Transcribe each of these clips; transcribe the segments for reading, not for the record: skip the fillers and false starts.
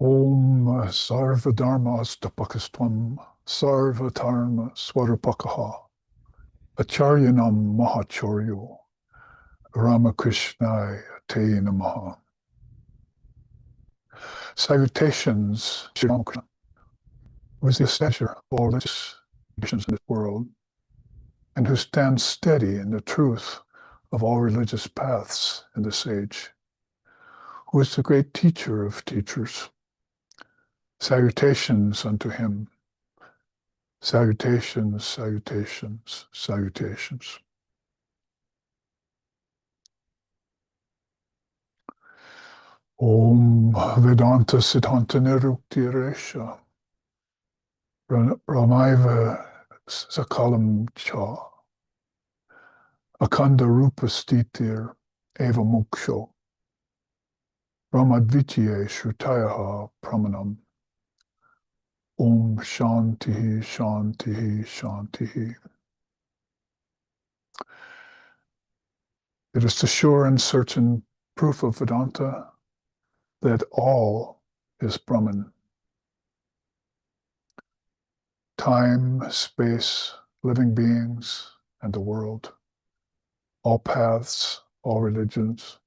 Om Sarva Dharmastapakastvam Sarva Dharma Swarupakaha Acharyanam Mahacharyo Ramakrishna Te Namaha. Salutations, Sri Ramakrishna, who is the establisher of all religious traditions in this world, and who stands steady in the truth of all religious paths in this age, who is the great teacher of teachers. Salutations unto him. Salutations, salutations, salutations. Om Vedanta Siddhanta Nirukti Resha Ramaiva Sakalam Cha Akanda Rupa Stitir Eva Moksho Ramadvitiye Shrutayaha Pramanam. Om Shantihi Shantihi Shantihi. It is the sure and certain proof of Vedanta that all is Brahman. Time, space, living beings, and the world, all paths, all religions.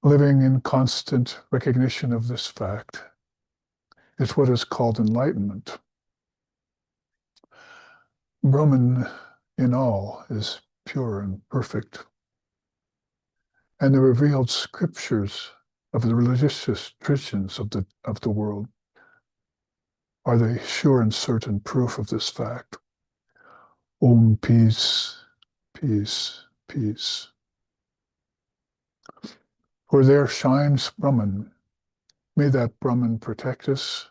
Living in constant recognition of this fact is what is called enlightenment. Brahman in all is pure and perfect. And the revealed scriptures of the religious traditions of the world are the sure and certain proof of this fact. Om, peace, peace, peace. For there shines Brahman. May that Brahman protect us.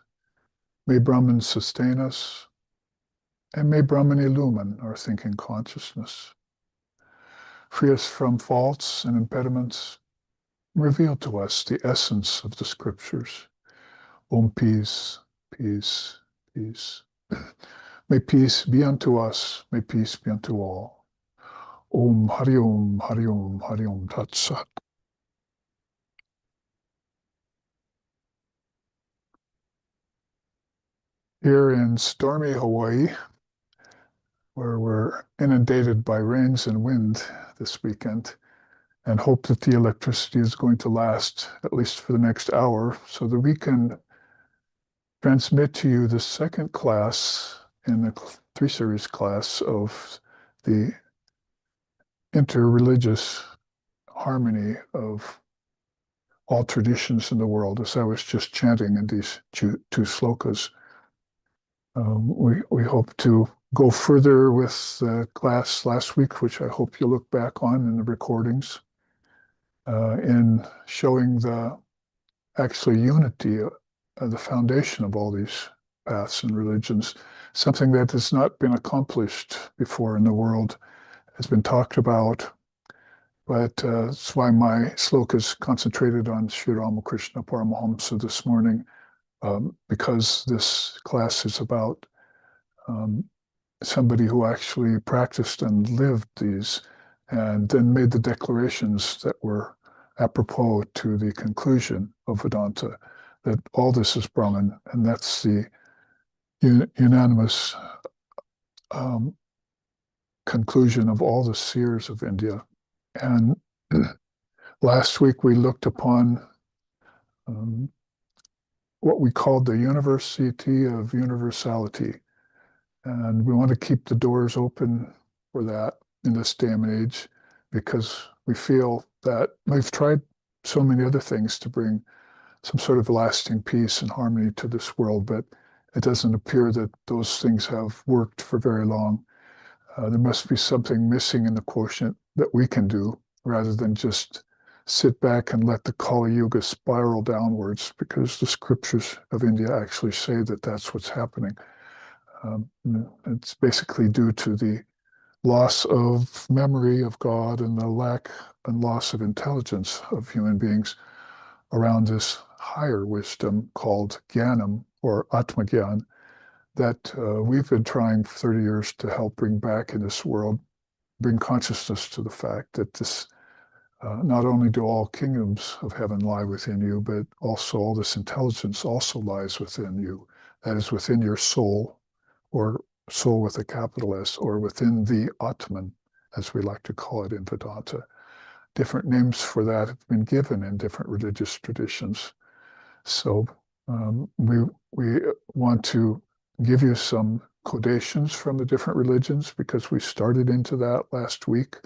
May Brahman sustain us. And may Brahman illumine our thinking consciousness. Free us from faults and impediments. Reveal to us the essence of the scriptures. Om, peace, peace, peace. May peace be unto us. May peace be unto all. Om, Hari Om, Hari Om, Hari Om, Tat Sat. Here in stormy Hawaii, where we're inundated by rains and wind this weekend, and hope that the electricity is going to last at least for the next hour so that we can transmit to you the second class in the 3-series class of the interreligious harmony of all traditions in the world, as I was just chanting in these two slokas. We hope to go further with the class last week, which I hope you look back on in the recordings, in showing the actually unity, the foundation of all these paths and religions, something that has not been accomplished before in the world, has been talked about, but that's why my slokas concentrated on Sri Ramakrishna Paramahamsa this morning, because this class is about somebody who actually practiced and lived these and then made the declarations that were apropos to the conclusion of Vedanta, that all this is Brahman, and that's the unanimous conclusion of all the seers of India. And last week we looked upon what we called the University of Universality. And we want to keep the doors open for that in this day and age, because we feel that we've tried so many other things to bring some sort of lasting peace and harmony to this world, but it doesn't appear that those things have worked for very long. There must be something missing in the quotient that we can do, rather than just sit back and let the Kali Yuga spiral downwards, because the scriptures of India actually say that that's what's happening. It's basically due to the loss of memory of God and the lack and loss of intelligence of human beings around this higher wisdom called Jnanam, or Atmagyan, that we've been trying for 30 years to help bring back in this world, bring consciousness to the fact that this Not only do all kingdoms of heaven lie within you, but also all this intelligence also lies within you. That is within your soul, or soul with a capital S, or within the Atman, as we like to call it in Vedanta. Different names for that have been given in different religious traditions. So we want to give you some quotations from the different religions because we started into that last week.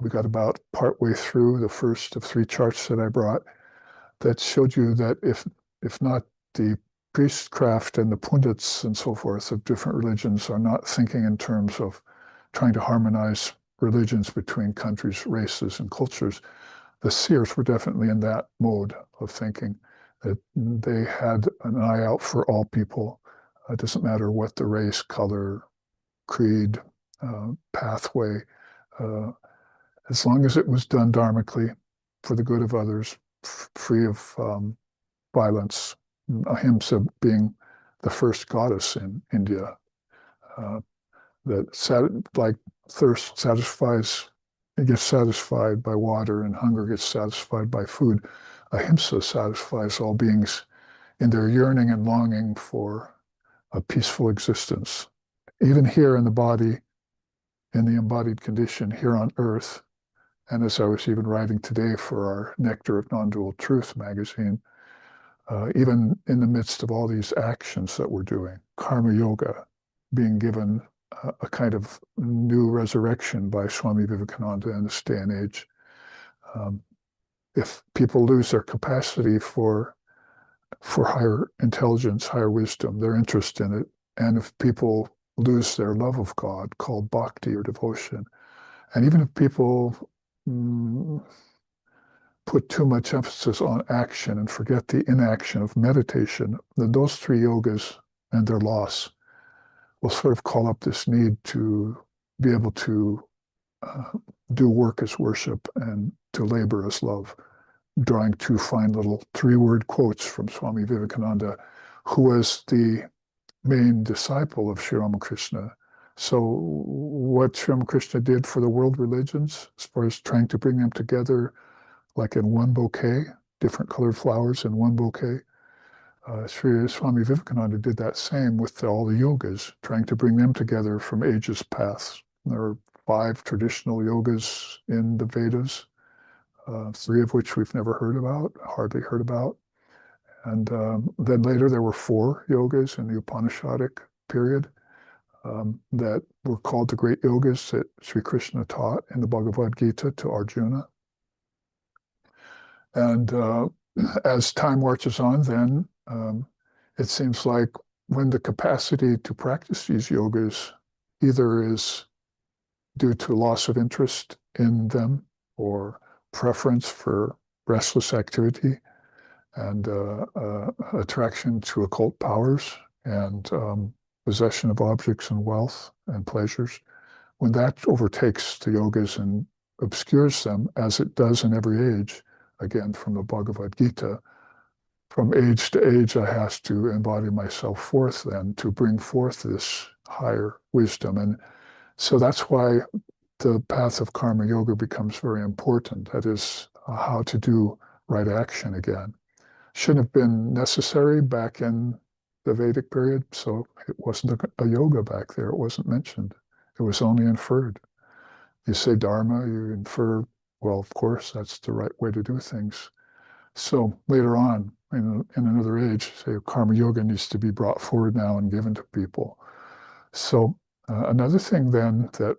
We got about partway through the first of 3 charts that I brought that showed you that if not the priestcraft and the pundits and so forth of different religions are not thinking in terms of trying to harmonize religions between countries, races, and cultures, the seers were definitely in that mode of thinking, that they had an eye out for all people. It doesn't matter what the race, color, creed, pathway, as long as it was done dharmically for the good of others, free of violence. Ahimsa being the first goddess in India, that like thirst satisfies, it gets satisfied by water, and hunger gets satisfied by food. Ahimsa satisfies all beings in their yearning and longing for a peaceful existence. Even here in the body, in the embodied condition here on earth, and as I was even writing today for our Nectar of Non-Dual Truth magazine, even in the midst of all these actions that we're doing, karma yoga being given a kind of new resurrection by Swami Vivekananda in this day and age. If people lose their capacity for higher intelligence, higher wisdom, their interest in it, and if people lose their love of God, called bhakti or devotion, and even if people put too much emphasis on action and forget the inaction of meditation, then those 3 yogas and their loss will sort of call up this need to be able to do work as worship and to labor as love, drawing 2 fine little 3-word quotes from Swami Vivekananda, who was the main disciple of Sri Ramakrishna. So what Sri Ramakrishna did for the world religions, as far as trying to bring them together like in one bouquet, different colored flowers in one bouquet, Sri Swami Vivekananda did that same with all the yogas, trying to bring them together from ages past. There are 5 traditional yogas in the Vedas, 3 of which we've never heard about, hardly heard about. And then later there were 4 yogas in the Upanishadic period that were called the great yogas that Sri Krishna taught in the Bhagavad Gita to Arjuna. And as time marches on, then it seems like when the capacity to practice these yogas either is due to loss of interest in them or preference for restless activity and attraction to occult powers and possession of objects and wealth and pleasures, when that overtakes the yogas and obscures them, as it does in every age, again, from the Bhagavad Gita, from age to age, I have to embody myself forth then to bring forth this higher wisdom. And so that's why the path of karma yoga becomes very important. That is how to do right action again. Shouldn't have been necessary back in the Vedic period, so it wasn't a yoga back there. It wasn't mentioned. It was only inferred. You say dharma, you infer, well, of course, that's the right way to do things. So later on, in another age, say karma yoga needs to be brought forward now and given to people. So another thing then that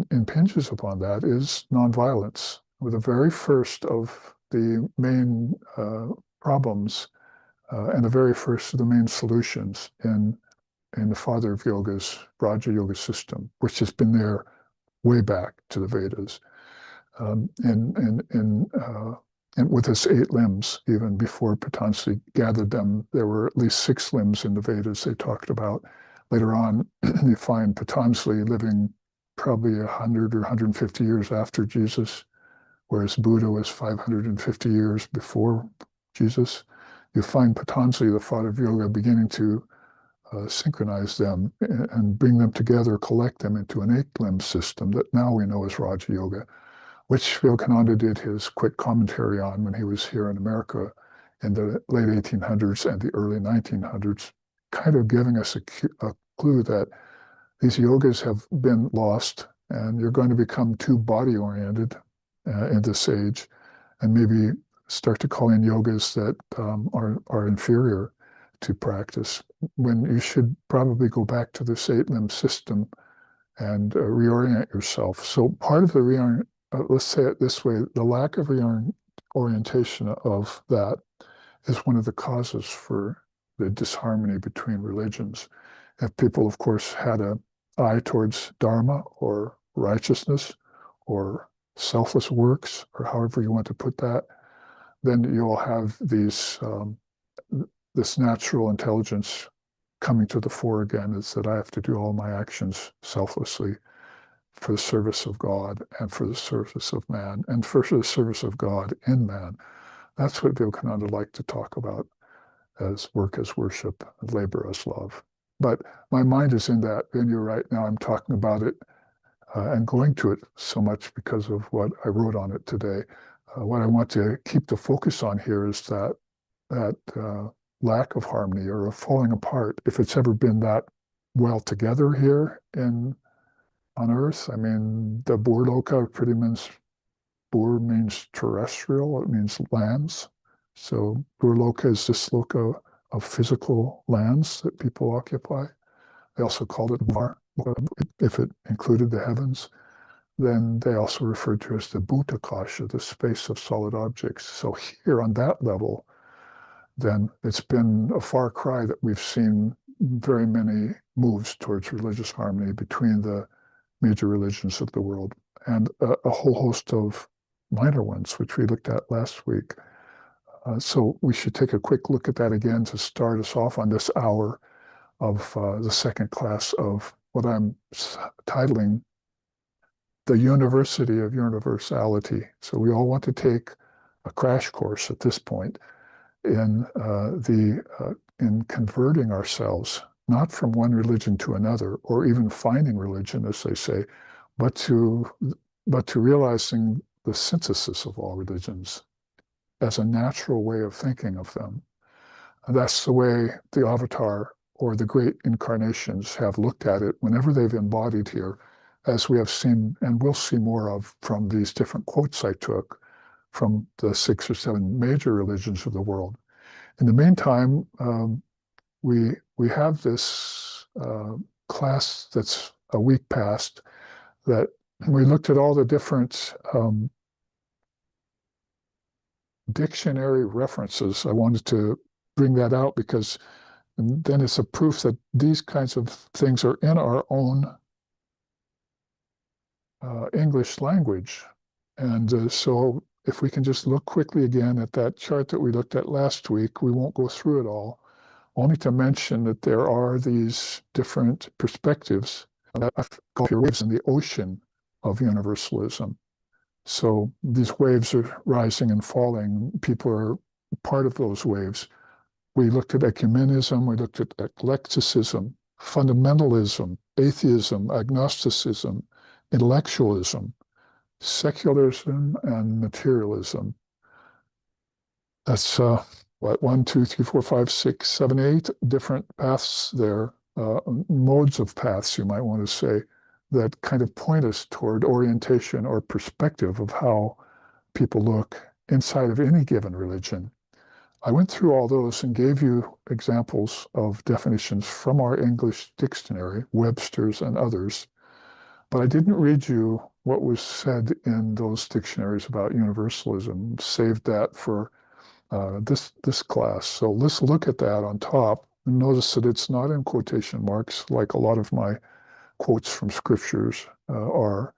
impinges upon that is nonviolence. With the very first of the main problems and the very first of the main solutions in the father of yogas, Raja Yoga system, which has been there way back to the Vedas, and with its 8 limbs, even before Patanjali gathered them, there were at least 6 limbs in the Vedas they talked about. Later on, you find Patanjali living probably 100 or 150 years after Jesus, whereas Buddha was 550 years before Jesus. You find Patanjali, the father of yoga, beginning to synchronize them and bring them together, collect them into an 8-limb system that now we know as Raja Yoga. which Vivekananda did his quick commentary on when he was here in America in the late 1800s and the early 1900s, kind of giving us a clue that these yogas have been lost and you're going to become too body-oriented in this age, and maybe start to call in yogas that are inferior to practice, when you should probably go back to this 8-limb system and reorient yourself. So part of the let's say it this way, the lack of reorientation of that is one of the causes for the disharmony between religions. If people, of course, had an eye towards dharma or righteousness or selfless works, or however you want to put that, then you'll have this natural intelligence coming to the fore again, is that I have to do all my actions selflessly for the service of God and for the service of man and for the service of God in man. That's what Vivekananda liked to talk about as work as worship and labor as love. But my mind is in that venue right now. I'm talking about it and going to it so much because of what I wrote on it today. What I want to keep the focus on here is that lack of harmony or of falling apart, if it's ever been that well together here on Earth. I mean, the Burloka pretty means, Bur means terrestrial, it means lands. So Burloka is this loka of physical lands that people occupy. They also called it Var, if it included the heavens. Then they also referred to as the Bhutakasha, the space of solid objects. So here on that level, then it's been a far cry that we've seen very many moves towards religious harmony between the major religions of the world, and a whole host of minor ones, which we looked at last week. So we should take a quick look at that again to start us off on this hour of the second class of what I'm titling the University of Universality. So we all want to take a crash course at this point in in converting ourselves, not from one religion to another, or even finding religion, as they say, but to realizing the synthesis of all religions as a natural way of thinking of them. And that's the way the avatar or the great incarnations have looked at it whenever they've embodied here, as we have seen and will see more of from these different quotes I took from the 6 or 7 major religions of the world. In the meantime, we have this class that's a week past that we looked at all the different dictionary references. I wanted to bring that out because then it's a proof that these kinds of things are in our own English language. And so if we can just look quickly again at that chart that we looked at last week, we won't go through it all, only to mention that there are these different perspectives that I call here waves in the ocean of universalism. So these waves are rising and falling. People are part of those waves. We looked at ecumenism, we looked at eclecticism, fundamentalism, atheism, agnosticism, intellectualism, secularism, and materialism. That's 1, 2, 3, 4, 5, 6, 7, 8 different paths there, modes of paths, you might want to say, that kind of point us toward orientation or perspective of how people look inside of any given religion. I went through all those and gave you examples of definitions from our English dictionary, Webster's and others, but I didn't read you what was said in those dictionaries about universalism. Saved that for this class. So let's look at that on top and notice that it's not in quotation marks like a lot of my quotes from scriptures are,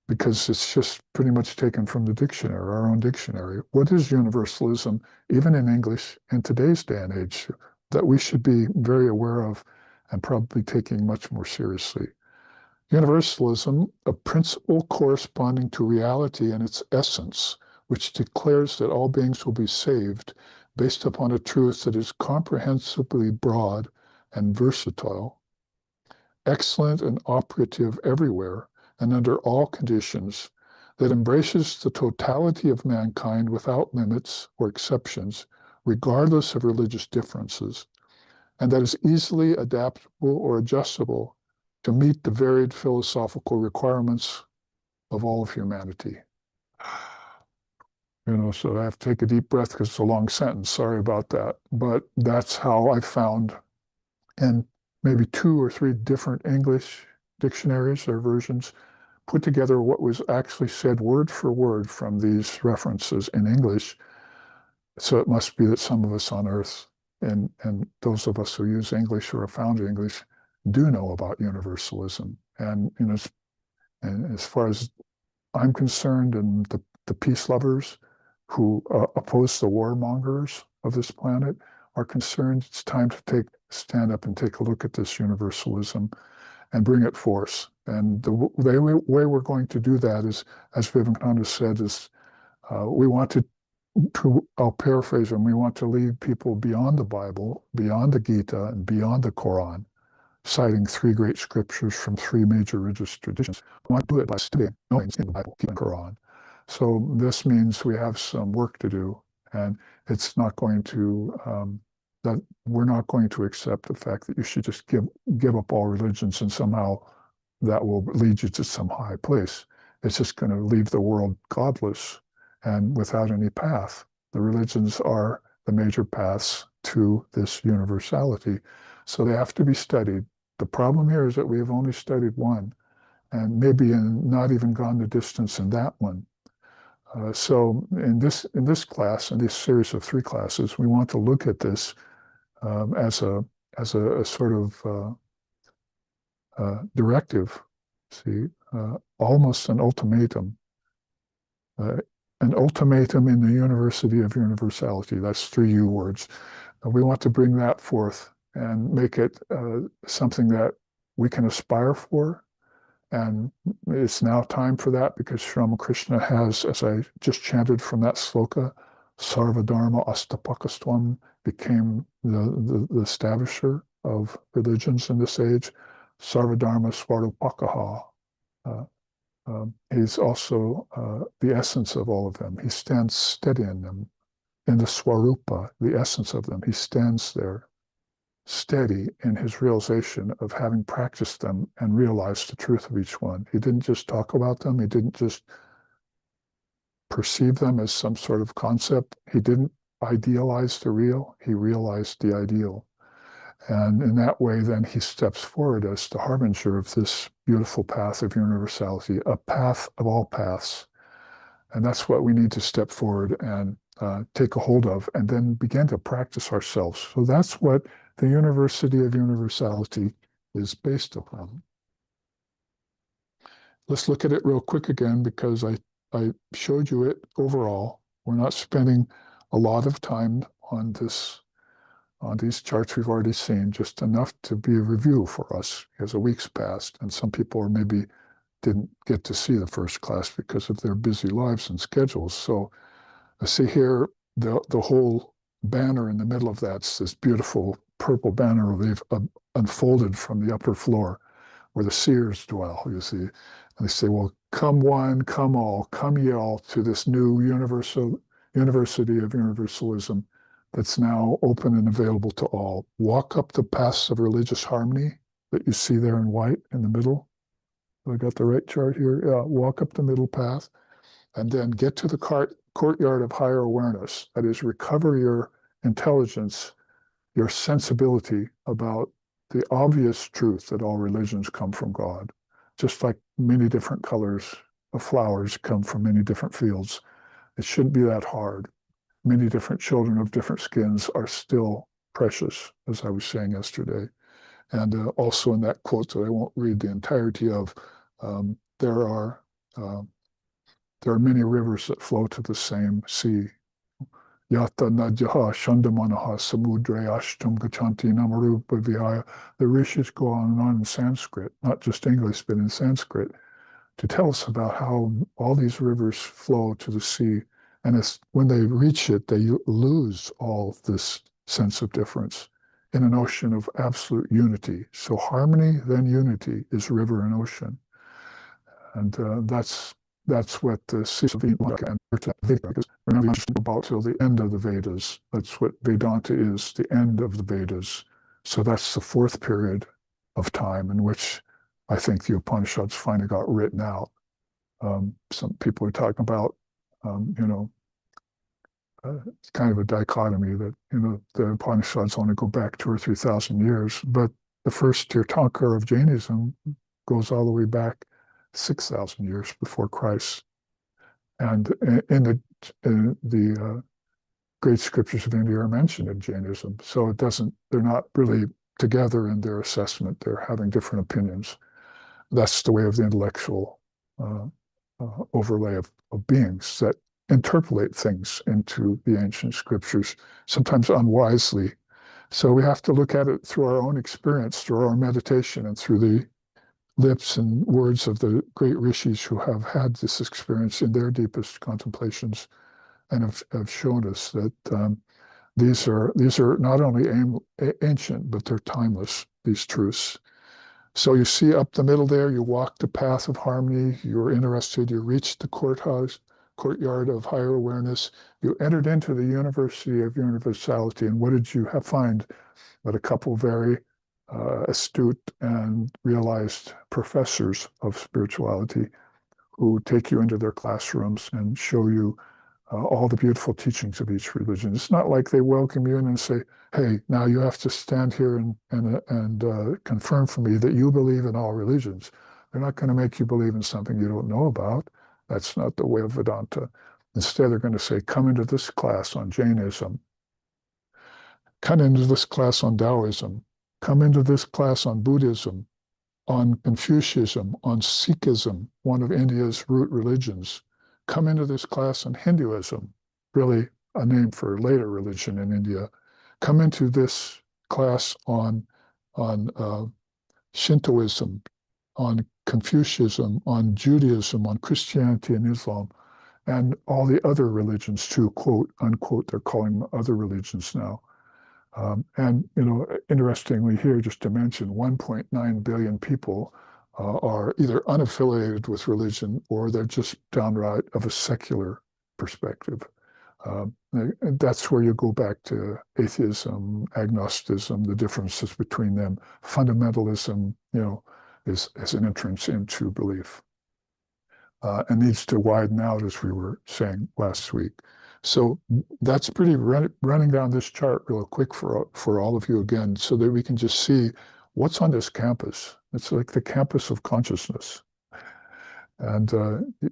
because it's just pretty much taken from the dictionary, our own dictionary. What is universalism, even in English in today's day and age, that we should be very aware of and probably taking much more seriously? Universalism, a principle corresponding to reality in its essence, which declares that all beings will be saved based upon a truth that is comprehensively broad and versatile, excellent and operative everywhere and under all conditions, that embraces the totality of mankind without limits or exceptions, regardless of religious differences, and that is easily adaptable or adjustable to meet the varied philosophical requirements of all of humanity. So I have to take a deep breath because it's a long sentence. Sorry about that. But that's how I found in maybe 2 or 3 different English dictionaries or versions put together what was actually said word for word from these references in English. So it must be that some of us on Earth and those of us who use English or have found English do know about universalism. And as far as I'm concerned, and the peace lovers who oppose the warmongers of this planet are concerned, it's time to stand up and take a look at this universalism and bring it forth. And the way we're going to do that is, as Vivekananda said, is we want to, I'll paraphrase him, we want to lead people beyond the Bible, beyond the Gita, and beyond the Quran, citing 3 great scriptures from 3 major religious traditions. We want to do it by studying, knowing in the Bible, and Quran. So this means we have some work to do, and it's not going to, that we're not going to accept the fact that you should just give up all religions and somehow that will lead you to some high place. It's just going to leave the world godless and without any path. The religions are the major paths to this universality. So they have to be studied. The problem here is that we have only studied one, and maybe not even gone the distance in that one. So in this class, in this series of 3 classes, we want to look at this as a sort of directive, almost an ultimatum in the University of Universality. That's 3 U words. We want to bring that forth and make it something that we can aspire for. And it's now time for that because Sri Ramakrishna has, as I just chanted from that sloka, Sarvadharma Astapakastvam became the establisher of religions in this age. Sarvadharma Swarupakaha. He's also the essence of all of them. He stands steady in them, in the Swarupa, the essence of them. He stands there steady in his realization of having practiced them and realized the truth of each one. He didn't just talk about them. He didn't just perceive them as some sort of concept. He didn't idealize the real. He realized the ideal. And in that way, then he steps forward as the harbinger of this beautiful path of universality, a path of all paths. And that's what we need to step forward and take a hold of and then begin to practice ourselves. So that's what the University of Universality is based upon. Let's look at it real quick again because I showed you it overall. We're not spending a lot of time on these charts we've already seen, just enough to be a review for us because a week's passed and some people maybe didn't get to see the first class because of their busy lives and schedules. So I see here the whole banner in the middle of that's this beautiful purple banner they've unfolded from the upper floor where the seers dwell, you see. And they say, well, come one, come all, come ye all to this new University of Universalism that's now open and available to all. Walk up the paths of religious harmony that you see there in white in the middle. I got the right chart here. Yeah, walk up the middle path and then get to the courtyard of higher awareness. That is, recover your intelligence, your sensibility about the obvious truth that all religions come from God. Just like many different colors of flowers come from many different fields. It shouldn't be that hard. Many different children of different skins are still precious, as I was saying yesterday. And also in that quote that I won't read the entirety of, there are many rivers that flow to the same sea. Yata Nadyaha Shandamanaha Samudre Ashtam Gachanti Namarupa Vihaya. The rishis go on and on in Sanskrit, not just English, but in Sanskrit, to tell us about how all these rivers flow to the sea. And it's, when they reach it, they lose all this sense of difference in an ocean of absolute unity. So harmony, then unity, is river and ocean. And that's that's what the cease of being and because we're not about till the end of the Vedas. That's what Vedanta is, the end of the Vedas. So that's the fourth period of time in which I think the Upanishads finally got written out. Some people are talking about, it's kind of a dichotomy that, the Upanishads only go back 2,000 or 3,000 years, but the first Tirthankar of Jainism goes all the way back 6,000 years before Christ. And in the great scriptures of India are mentioned in Jainism. So they're not really together in their assessment. They're having different opinions. That's the way of the intellectual overlay of beings that interpolate things into the ancient scriptures, sometimes unwisely. So we have to look at it through our own experience, through our meditation, and through the lips and words of the great rishis who have had this experience in their deepest contemplations and have shown us that these are not only ancient, but they're timeless, these truths. So you see up the middle there, you walk the path of harmony, you're interested, you reach the courtyard of higher awareness, you entered into the University of Universality, and what did you find but a couple very astute and realized professors of spirituality who take you into their classrooms and show you all the beautiful teachings of each religion. It's not like they welcome you in and say, hey, now you have to stand here and confirm for me that you believe in all religions. They're not going to make you believe in something you don't know about. That's not the way of Vedanta. Instead, they're going to say, come into this class on Jainism, come into this class on Taoism, come into this class on Buddhism, on Confucianism, on Sikhism, one of India's root religions. Come into this class on Hinduism, really a name for later religion in India. Come into this class on Shintoism, on Confucianism, on Judaism, on Christianity and Islam, and all the other religions too, quote, unquote, they're calling them other religions now. And, interestingly here, just to mention, 1.9 billion people are either unaffiliated with religion or they're just downright of a secular perspective. And that's where you go back to atheism, agnosticism, the differences between them. Fundamentalism, is an entrance into belief and needs to widen out, as we were saying last week. So that's pretty running down this chart real quick for all of you again, so that we can just see what's on this campus. It's like the campus of consciousness. And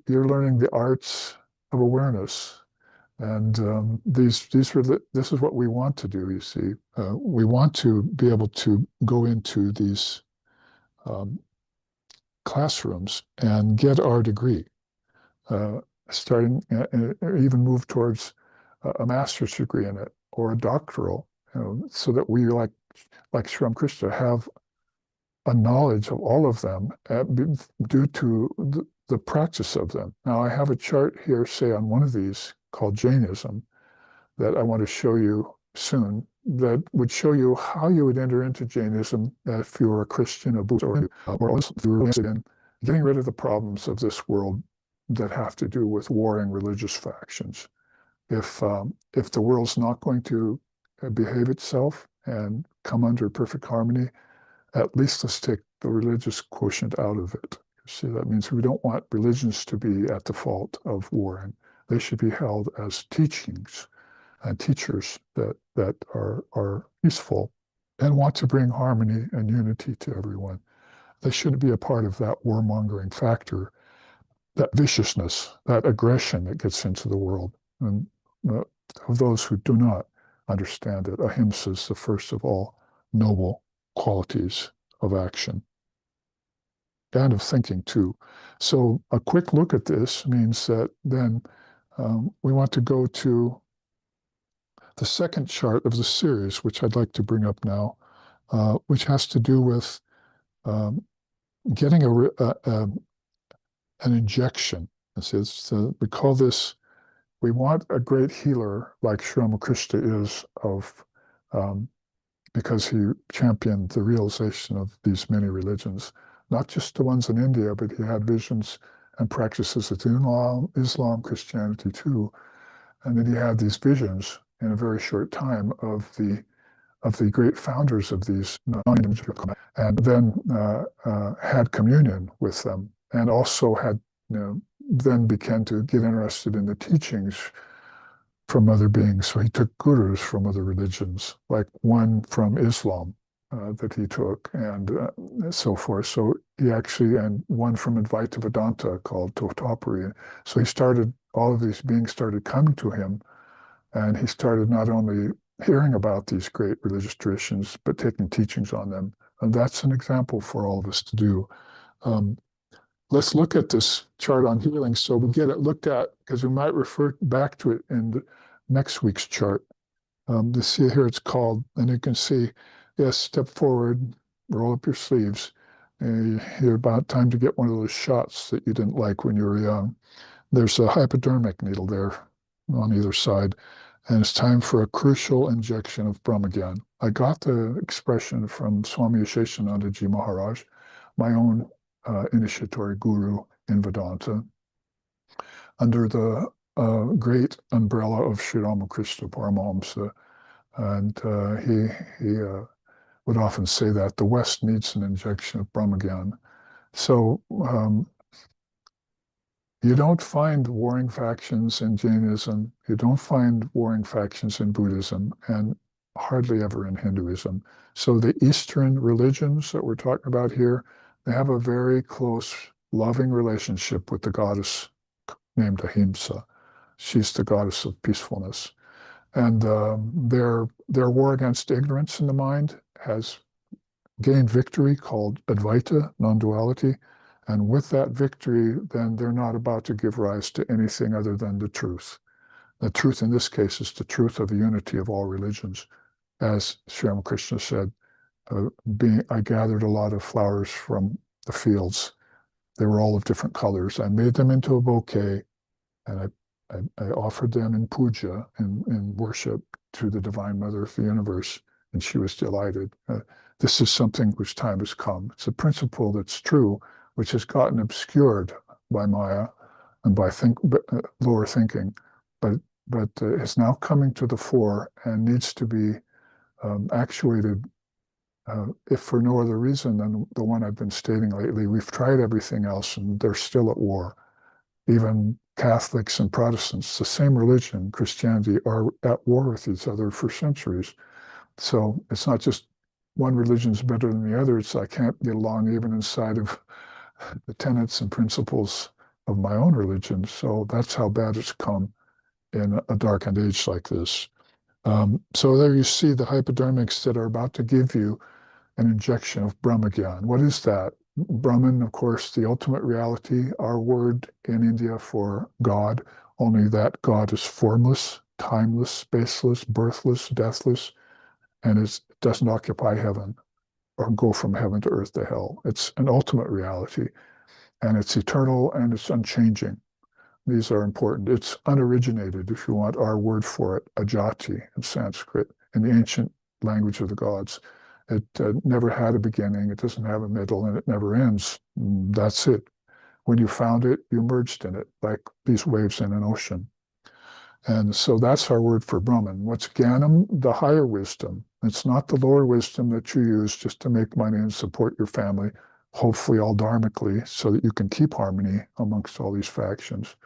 you're learning the arts of awareness. And this is what we want to do, you see. We want to be able to go into these classrooms and get our degree. Starting or even move towards a master's degree in it or a doctoral, so that we, like Sri Ramakrishna, have a knowledge of all of them due to the practice of them. Now, I have a chart here, say, on one of these called Jainism, that I want to show you soon, that would show you how you would enter into Jainism if you were a Christian, a Buddhist, or if you were interested in getting rid of the problems of this world that have to do with warring religious factions. If the world's not going to behave itself and come under perfect harmony, at least let's take the religious quotient out of it. See, that means we don't want religions to be at the fault of warring. They should be held as teachings and teachers that are useful and want to bring harmony and unity to everyone. They shouldn't be a part of that warmongering factor, that viciousness, that aggression that gets into the world. And of those who do not understand it, ahimsa is the first of all noble qualities of action and of thinking too. So a quick look at this means that then we want to go to the second chart of the series, which I'd like to bring up now, which has to do with getting an injection. We call this, we want a great healer like Sri Ramakrishna is because he championed the realization of these many religions, not just the ones in India, but he had visions and practices it in Islam, Christianity too. And then he had these visions in a very short time of the great founders of these non-individual, and then had communion with them, and also had, then began to get interested in the teachings from other beings. So he took gurus from other religions, like one from Islam that he took, and so forth. So he actually, and one from Advaita Vedanta called Totapari. So he started, all of these beings started coming to him, and he started not only hearing about these great religious traditions, but taking teachings on them. And that's an example for all of us to do. Let's look at this chart on healing so we get it looked at, because we might refer back to it in the next week's chart. This see here, it's called, and you can see, yes, step forward, roll up your sleeves. You're about time to get one of those shots that you didn't like when you were young. There's a hypodermic needle there on either side, and it's time for a crucial injection of Brahmagyan. I got the expression from Swami Asheshanandaji Maharaj, my own initiatory guru in Vedanta, under the great umbrella of Sri Ramakrishna Paramahamsa. And he would often say that the West needs an injection of Brahmagyan. So you don't find warring factions in Jainism, you don't find warring factions in Buddhism, and hardly ever in Hinduism. So the Eastern religions that we're talking about here, they have a very close, loving relationship with the goddess named Ahimsa. She's the goddess of peacefulness. And their war against ignorance in the mind has gained victory called Advaita, non-duality. And with that victory, then they're not about to give rise to anything other than the truth. The truth in this case is the truth of the unity of all religions. As Sri Ramakrishna said, I gathered a lot of flowers from the fields. They were all of different colors. I made them into a bouquet, and I offered them in puja, in worship to the Divine Mother of the universe, and she was delighted. This is something which time has come. It's a principle that's true, which has gotten obscured by Maya and by lower thinking, but is now coming to the fore and needs to be actuated, if for no other reason than the one I've been stating lately. We've tried everything else, and they're still at war. Even Catholics and Protestants, the same religion, Christianity, are at war with each other for centuries. So it's not just one religion's better than the other. It's I can't get along even inside of the tenets and principles of my own religion. So that's how bad it's come in a darkened age like this. So there you see the hypodermics that are about to give you an injection of Brahmagyan. What is that? Brahman, of course, the ultimate reality, our word in India for God, only that God is formless, timeless, spaceless, birthless, deathless, and it doesn't occupy heaven or go from heaven to earth to hell. It's an ultimate reality, and it's eternal and it's unchanging. These are important. It's unoriginated, if you want our word for it, ajati in Sanskrit, in the ancient language of the gods. It never had a beginning, it doesn't have a middle, and it never ends. That's it. When you found it, you merged in it, like these waves in an ocean. And so that's our word for Brahman. What's Jnanam? The higher wisdom. It's not the lower wisdom that you use just to make money and support your family, hopefully all dharmically, so that you can keep harmony amongst all these factions.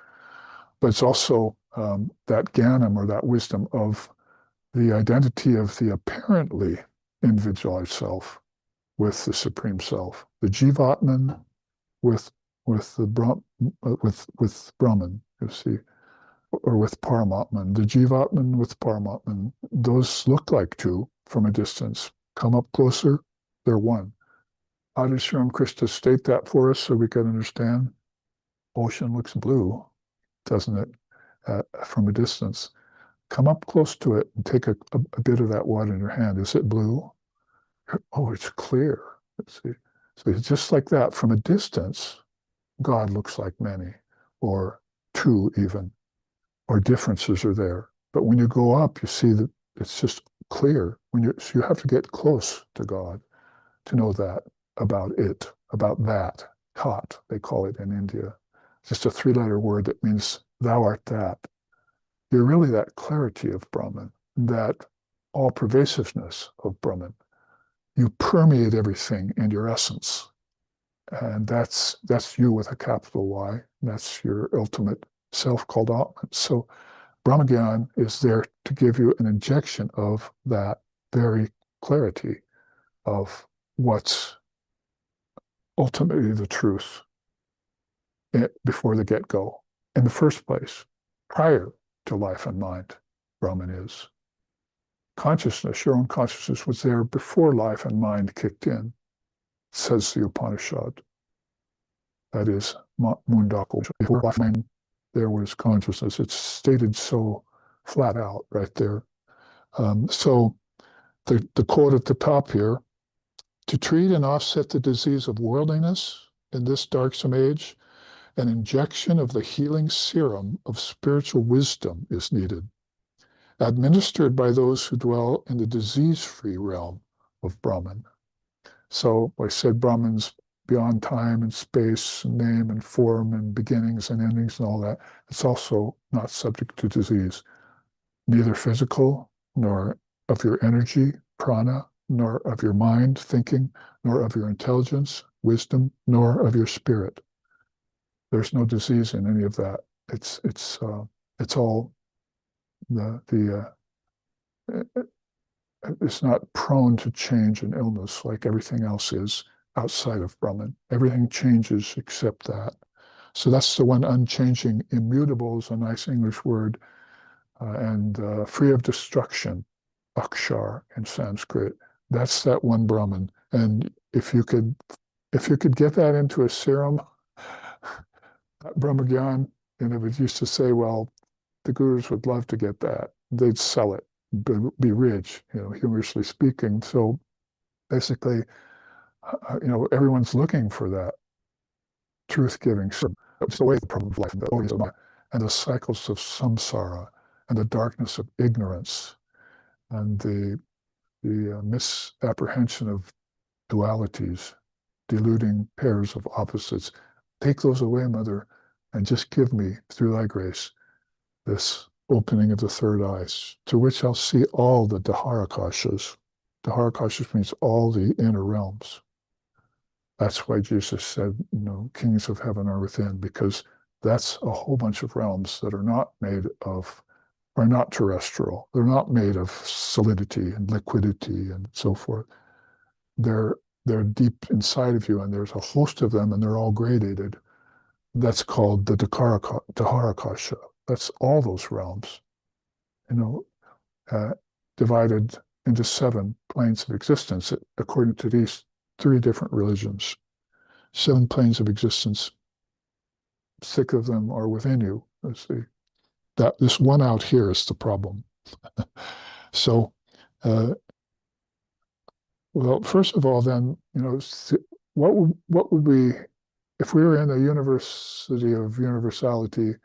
But it's also that Jnanam, or that wisdom of the identity of the apparently individualized self with the Supreme Self, the Jivatman with Brahman, you see, or with Paramatman. The Jivatman with Paramatman, those look like two from a distance. Come up closer, they're one. How does Sri Ramakrishna state that for us so we can understand? Ocean looks blue, doesn't it, from a distance? Come up close to it and take a bit of that water in your hand. Is it blue? Oh, it's clear. See? So it's just like that. From a distance, God looks like many, or two even, or differences are there. But when you go up, you see that it's just clear. So you have to get close to God to know that about it, about that. Tat, they call it in India. just a three-letter word that means thou art that. You're really that clarity of Brahman, that all-pervasiveness of Brahman. You permeate everything in your essence. And that's you with a capital Y. That's your ultimate self called Atman. So Brahmagyan is there to give you an injection of that very clarity of what's ultimately the truth before the get-go. In the first place, prior to life and mind, Brahman is. Consciousness, your own consciousness was there before life and mind kicked in, says the Upanishad. That is Mundaka. Before life and mind, there was consciousness. It's stated so flat out right there. So the quote at the top here, to treat and offset the disease of worldliness in this darksome age, an injection of the healing serum of spiritual wisdom is needed, administered by those who dwell in the disease-free realm of Brahman. So I said Brahman's beyond time and space and name and form and beginnings and endings and all that. It's also not subject to disease, neither physical nor of your energy, prana, nor of your mind, thinking, nor of your intelligence, wisdom, nor of your spirit. There's no disease in any of that. It's all it's not prone to change and illness like everything else is outside of Brahman. Everything changes except that. So that's the one unchanging. Immutable is a nice English word, and free of destruction, akshar in Sanskrit. That's that one Brahman. And if you could get that into a serum, Brahmagyan, and it was used to say, well, the gurus would love to get that. They'd sell it, be rich, humorously speaking. So basically, everyone's looking for that truth-giving serum. It's the way the problem of life and the cycles of samsara and the darkness of ignorance and the misapprehension of dualities, deluding pairs of opposites. Take those away, Mother, and just give me, through thy grace, this opening of the third eyes, to which I'll see all the Dharakashas. Dharakashas means all the inner realms. That's why Jesus said, kings of heaven are within, because that's a whole bunch of realms that are not terrestrial. They're not made of solidity and liquidity and so forth. They're deep inside of you, and there's a host of them, and they're all gradated. That's called the Dharakasha. That's all those realms, divided into 7 planes of existence, according to these 3 different religions. 7 planes of existence. 6 of them are within you. This one out here is the problem. So, well, first of all, then, what would we, if we were in the University of Universality,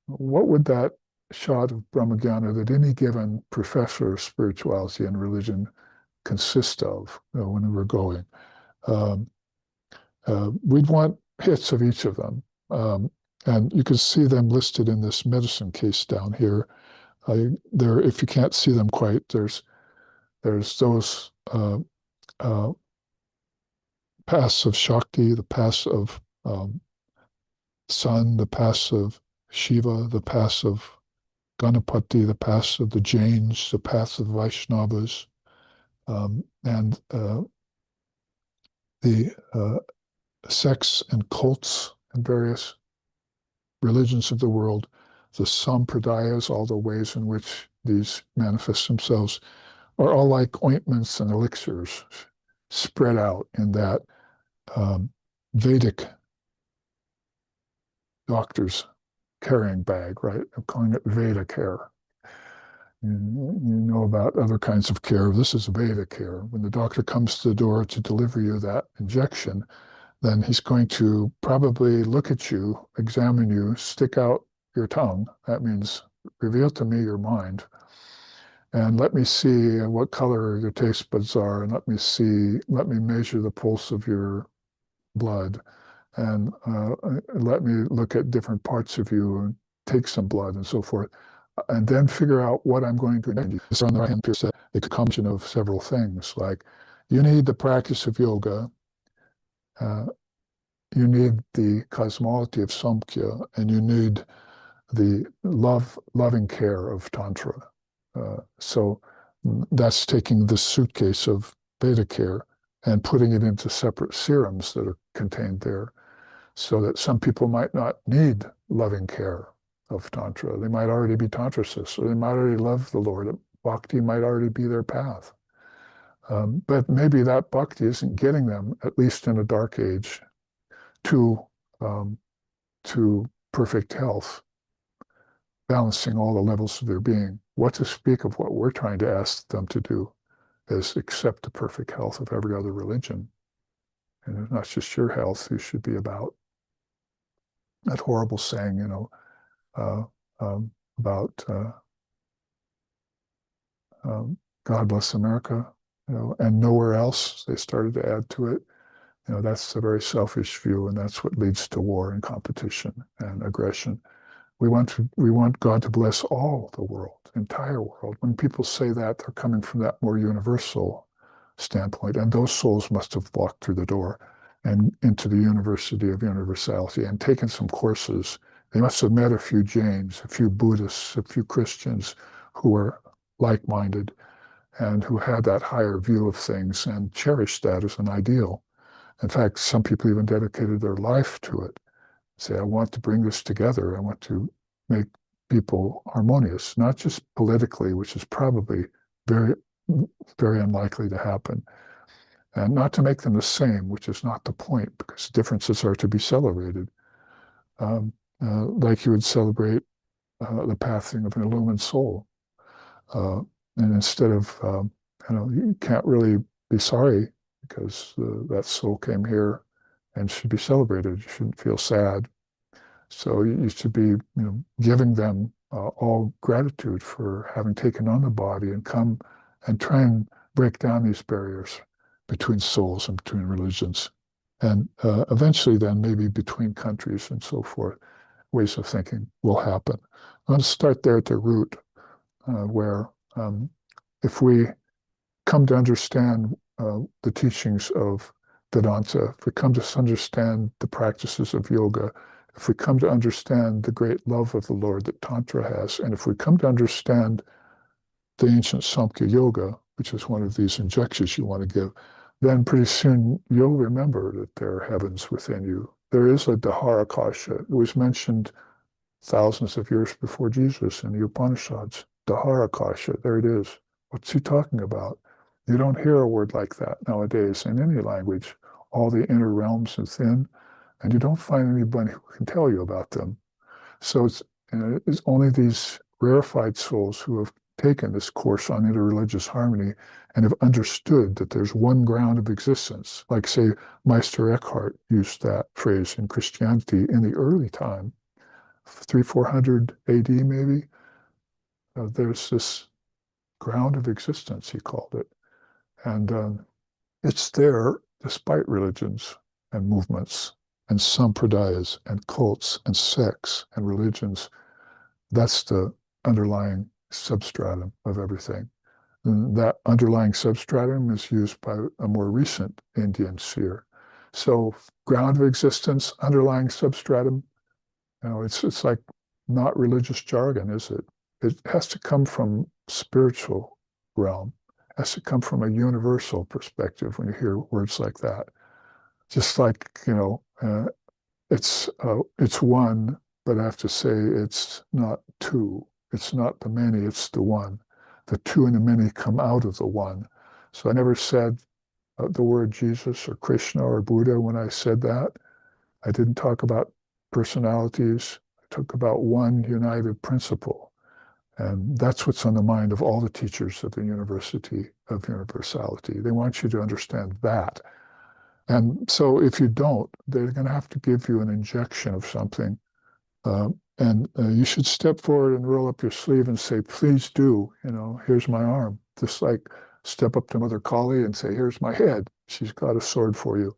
what would that shot of Brahmagyana that any given professor of spirituality and religion consist of when we were going? We'd want hits of each of them. And you can see them listed in this medicine case down here. If you can't see them quite, there's those paths of Shakti, the paths of Sun, the paths of Shiva, the paths of Ganapati, the paths of the Jains, the paths of Vaishnavas, and the sects and cults and various religions of the world, the sampradayas, all the ways in which these manifest themselves, are all like ointments and elixirs spread out in that Vedic doctor's carrying bag, right? I'm calling it Veda care. You know about other kinds of care. This is Veda care. When the doctor comes to the door to deliver you that injection, then he's going to probably look at you, examine you, stick out your tongue. That means reveal to me your mind. And let me see what color your taste buds are, and let me measure the pulse of your blood. and let me look at different parts of you and take some blood and so forth, and then figure out what I'm going to need. So on the right hand, there's a combination of several things, like you need the practice of yoga, uh, you need the cosmology of Samkhya, and you need the loving care of Tantra. So that's taking the suitcase of Veda care and putting it into separate serums that are contained there, so that some people might not need loving care of Tantra. They might already be Tantricists, or they might already love the Lord. Bhakti might already be their path. But maybe that bhakti isn't getting them, at least in a dark age, to, um, to perfect health, balancing all the levels of their being. What to speak of what we're trying to ask them to do is accept the perfect health of every other religion. And it's not just your health you should be about. That horrible saying, uh, about God bless America, and nowhere else. They started to add to it. That's a very selfish view, and that's what leads to war and competition and aggression. We want God to bless all the world, entire world. When people say that, they're coming from that more universal standpoint, and those souls must have walked through the door and into the University of Universality and taken some courses. They must have met a few Jains, a few Buddhists, a few Christians who were like-minded and who had that higher view of things and cherished that as an ideal. In fact, some people even dedicated their life to it. Say, I want to bring this together. I want to make people harmonious, not just politically, which is probably very, very unlikely to happen, and not to make them the same, which is not the point, because differences are to be celebrated. Like you would celebrate the passing of an illumined soul. And instead of, you can't really be sorry because that soul came here and should be celebrated. You shouldn't feel sad. So you should be, giving them all gratitude for having taken on the body and come and try and break down these barriers between souls and between religions. And eventually then maybe between countries and so forth, ways of thinking will happen. I want to start there at the root, where if we come to understand the teachings of Vedanta, if we come to understand the practices of yoga, if we come to understand the great love of the Lord that Tantra has, and if we come to understand the ancient Samkhya Yoga, which is one of these injections you want to give, then pretty soon you'll remember that there are heavens within you. There is a Daharakasha. It was mentioned thousands of years before Jesus in the Upanishads. Daharakasha, there it is. What's he talking about? You don't hear a word like that nowadays in any language. All the inner realms within, and you don't find anybody who can tell you about them. So it's only these rarefied souls who have taken this course on interreligious harmony and have understood that there's one ground of existence. Like, say, Meister Eckhart used that phrase in Christianity in the early time, 300-400 AD maybe. There's this ground of existence, he called it. And it's there despite religions and movements and sampradayas and cults and sects and religions. That's the underlying substratum of everything. And that underlying substratum is used by a more recent Indian seer. So ground of existence, underlying substratum, it's like not religious jargon, is it? It has to come from spiritual realm. It has to come from a universal perspective when you hear words like that. Just like, it's one, but I have to say it's not two. It's not the many, it's the one. The two and the many come out of the one. So I never said the word Jesus or Krishna or Buddha when I said that. I didn't talk about personalities. I talked about one united principle. And that's what's on the mind of all the teachers of the University of Universality. They want you to understand that. And so if you don't, they're going to have to give you an injection of something. And you should step forward and roll up your sleeve and say, please do, here's my arm. Just like step up to Mother Kali and say, here's my head. She's got a sword for you.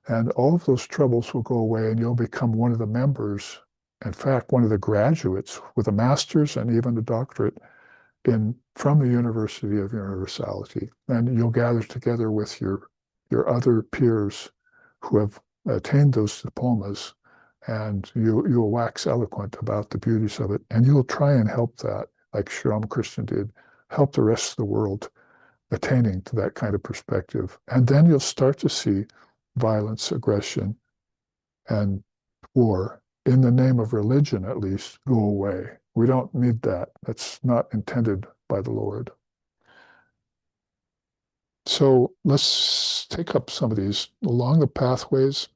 And all of those troubles will go away and you'll become one of the members, in fact, one of the graduates with a master's and even a doctorate from the University of Universality. And you'll gather together with your other peers who have attained those diplomas, and you'll wax eloquent about the beauties of it. And you'll try and help that, like Sri Ramakrishna did, help the rest of the world attaining to that kind of perspective. And then you'll start to see violence, aggression, and war, in the name of religion at least, go away. We don't need that. That's not intended by the Lord. So let's take up some of these along the pathways.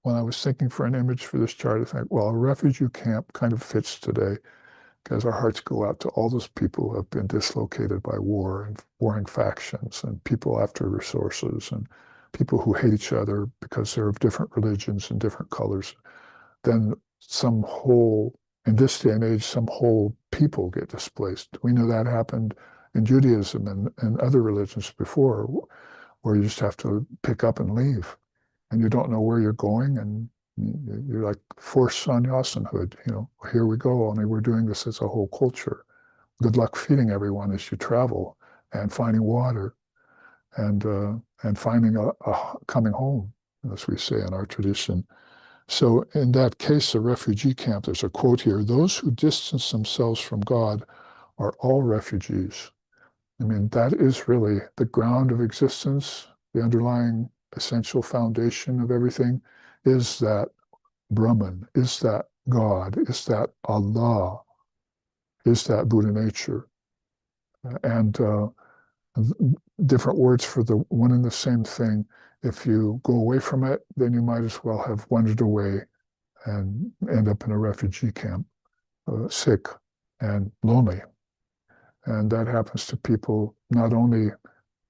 When I was thinking for an image for this chart, I think, well, a refugee camp kind of fits today because our hearts go out to all those people who have been dislocated by war and warring factions and people after resources and people who hate each other because they're of different religions and different colors. Then some whole, in this day and age, some whole people get displaced. We know that happened in Judaism and other religions before, where you just have to pick up and leave. And you don't know where you're going, and you're like forced sannyasinhood. Here we go, only we're doing this as a whole culture. Good luck feeding everyone as you travel and finding water and finding a coming home, as we say in our tradition. So in that case, a refugee camp, there's a quote here, those who distance themselves from God are all refugees. I mean, that is really the ground of existence, the underlying essential foundation of everything is that Brahman, is that God, is that Allah, is that Buddha nature. And different words for the one and the same thing. If you go away from it, then you might as well have wandered away and end up in a refugee camp, sick and lonely. And that happens to people not only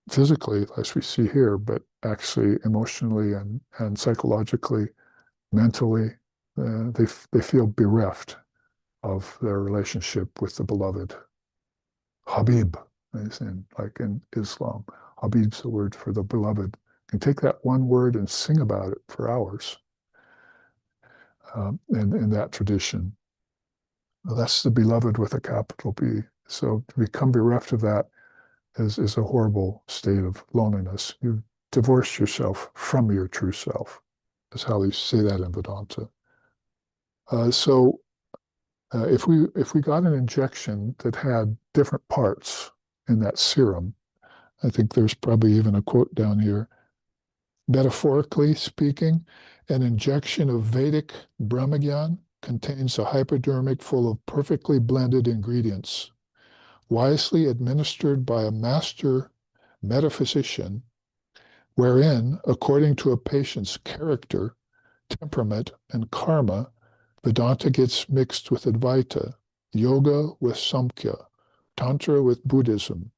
physically, as we see here, but actually emotionally and psychologically, mentally. They feel bereft of their relationship with the beloved. Habib, like in Islam. Habib's the word for the beloved. You can take that one word and sing about it for hours in that tradition. Well, that's the beloved with a capital B. So to become bereft of that is a horrible state of loneliness. You've divorced yourself from your true self, is how they say that in Vedanta. If we got an injection that had different parts in that serum, I think there's probably even a quote down here. Metaphorically speaking, an injection of Vedic Brahmagyan contains a hypodermic full of perfectly blended ingredients, wisely administered by a master metaphysician, wherein, according to a patient's character, temperament, and karma, Vedanta gets mixed with Advaita, Yoga with Samkhya, Tantra with Buddhism,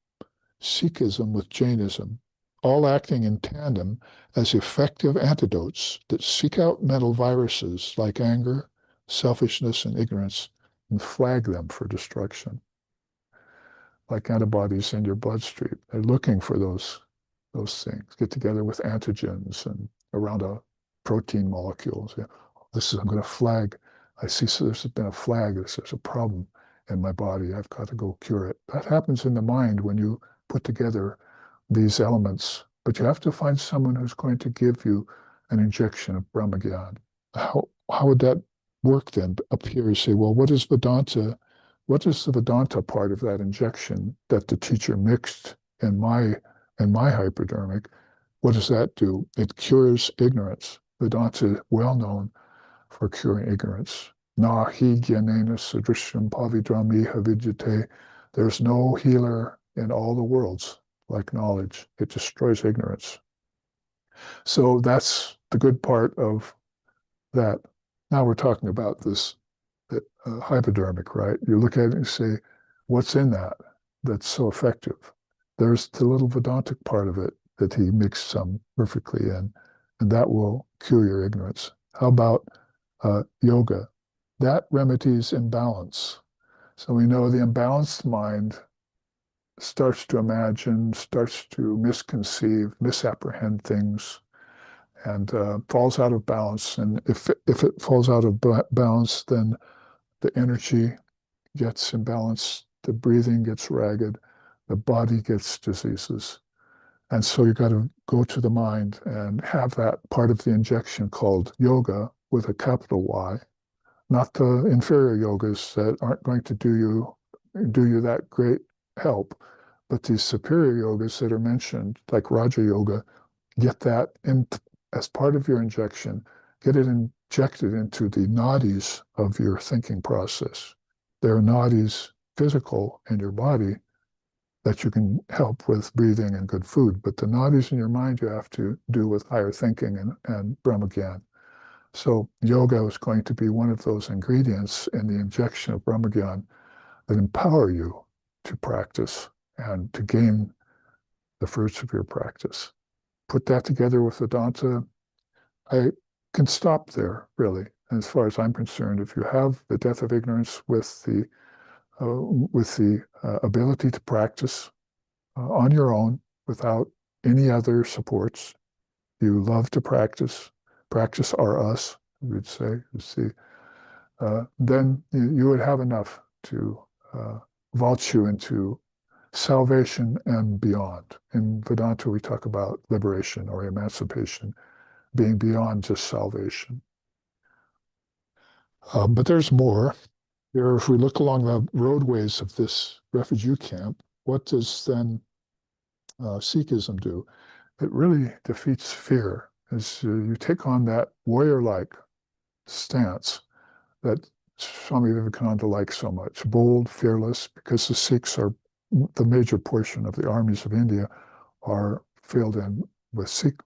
Sikhism with Jainism, all acting in tandem as effective antidotes that seek out mental viruses like anger, selfishness, and ignorance and flag them for destruction. Like antibodies in your bloodstream. They're looking for those things. Get together with antigens and around a protein molecule. So, I'm going to flag. I see so there's been a flag. There's a problem in my body. I've got to go cure it. That happens in the mind when you put together these elements. But you have to find someone who's going to give you an injection of Brahmagyan. How would that work then? Up here you say, well, what is Vedanta? What is the Vedanta part of that injection that the teacher mixed in my hypodermic? What does that do? It cures ignorance. Vedanta is well known for curing ignorance. Nahi jnanena sadrishyam pavidramiha vidyate. There's no healer in all the worlds like knowledge. It destroys ignorance. So that's the good part of that. Now we're talking about this hypodermic, right? You look at it and say, what's in that that's so effective? There's the little Vedantic part of it that he mixed some perfectly in, and that will cure your ignorance. How about yoga? That remedies imbalance. So we know the imbalanced mind starts to imagine, starts to misconceive, misapprehend things, and falls out of balance. And if it falls out of balance, then the energy gets imbalanced, the breathing gets ragged, the body gets diseases. And so you got to go to the mind and have that part of the injection called yoga with a capital Y, not the inferior yogas that aren't going to do you that great help, but these superior yogas that are mentioned, like Raja Yoga, get that in as part of your injection, get it injected into the nadis of your thinking process. There are nadis physical in your body that you can help with breathing and good food, but the nadis in your mind you have to do with higher thinking and Brahmagyan. So yoga is going to be one of those ingredients in the injection of Brahmagyan that empower you to practice and to gain the fruits of your practice. Put that together with Vedanta, I can stop there, really. And as far as I'm concerned, if you have the death of ignorance with the ability to practice on your own without any other supports, you love to practice, practice are us, we'd say, you see, then you would have enough to vault you into salvation and beyond. In Vedanta, we talk about liberation or emancipation being beyond just salvation. But there's more. If we look along the roadways of this refugee camp, what does then Sikhism do? It really defeats fear as you take on that warrior-like stance that Swami Vivekananda likes so much, bold, fearless, because the Sikhs are the major portion of the armies of India are filled in with Sikh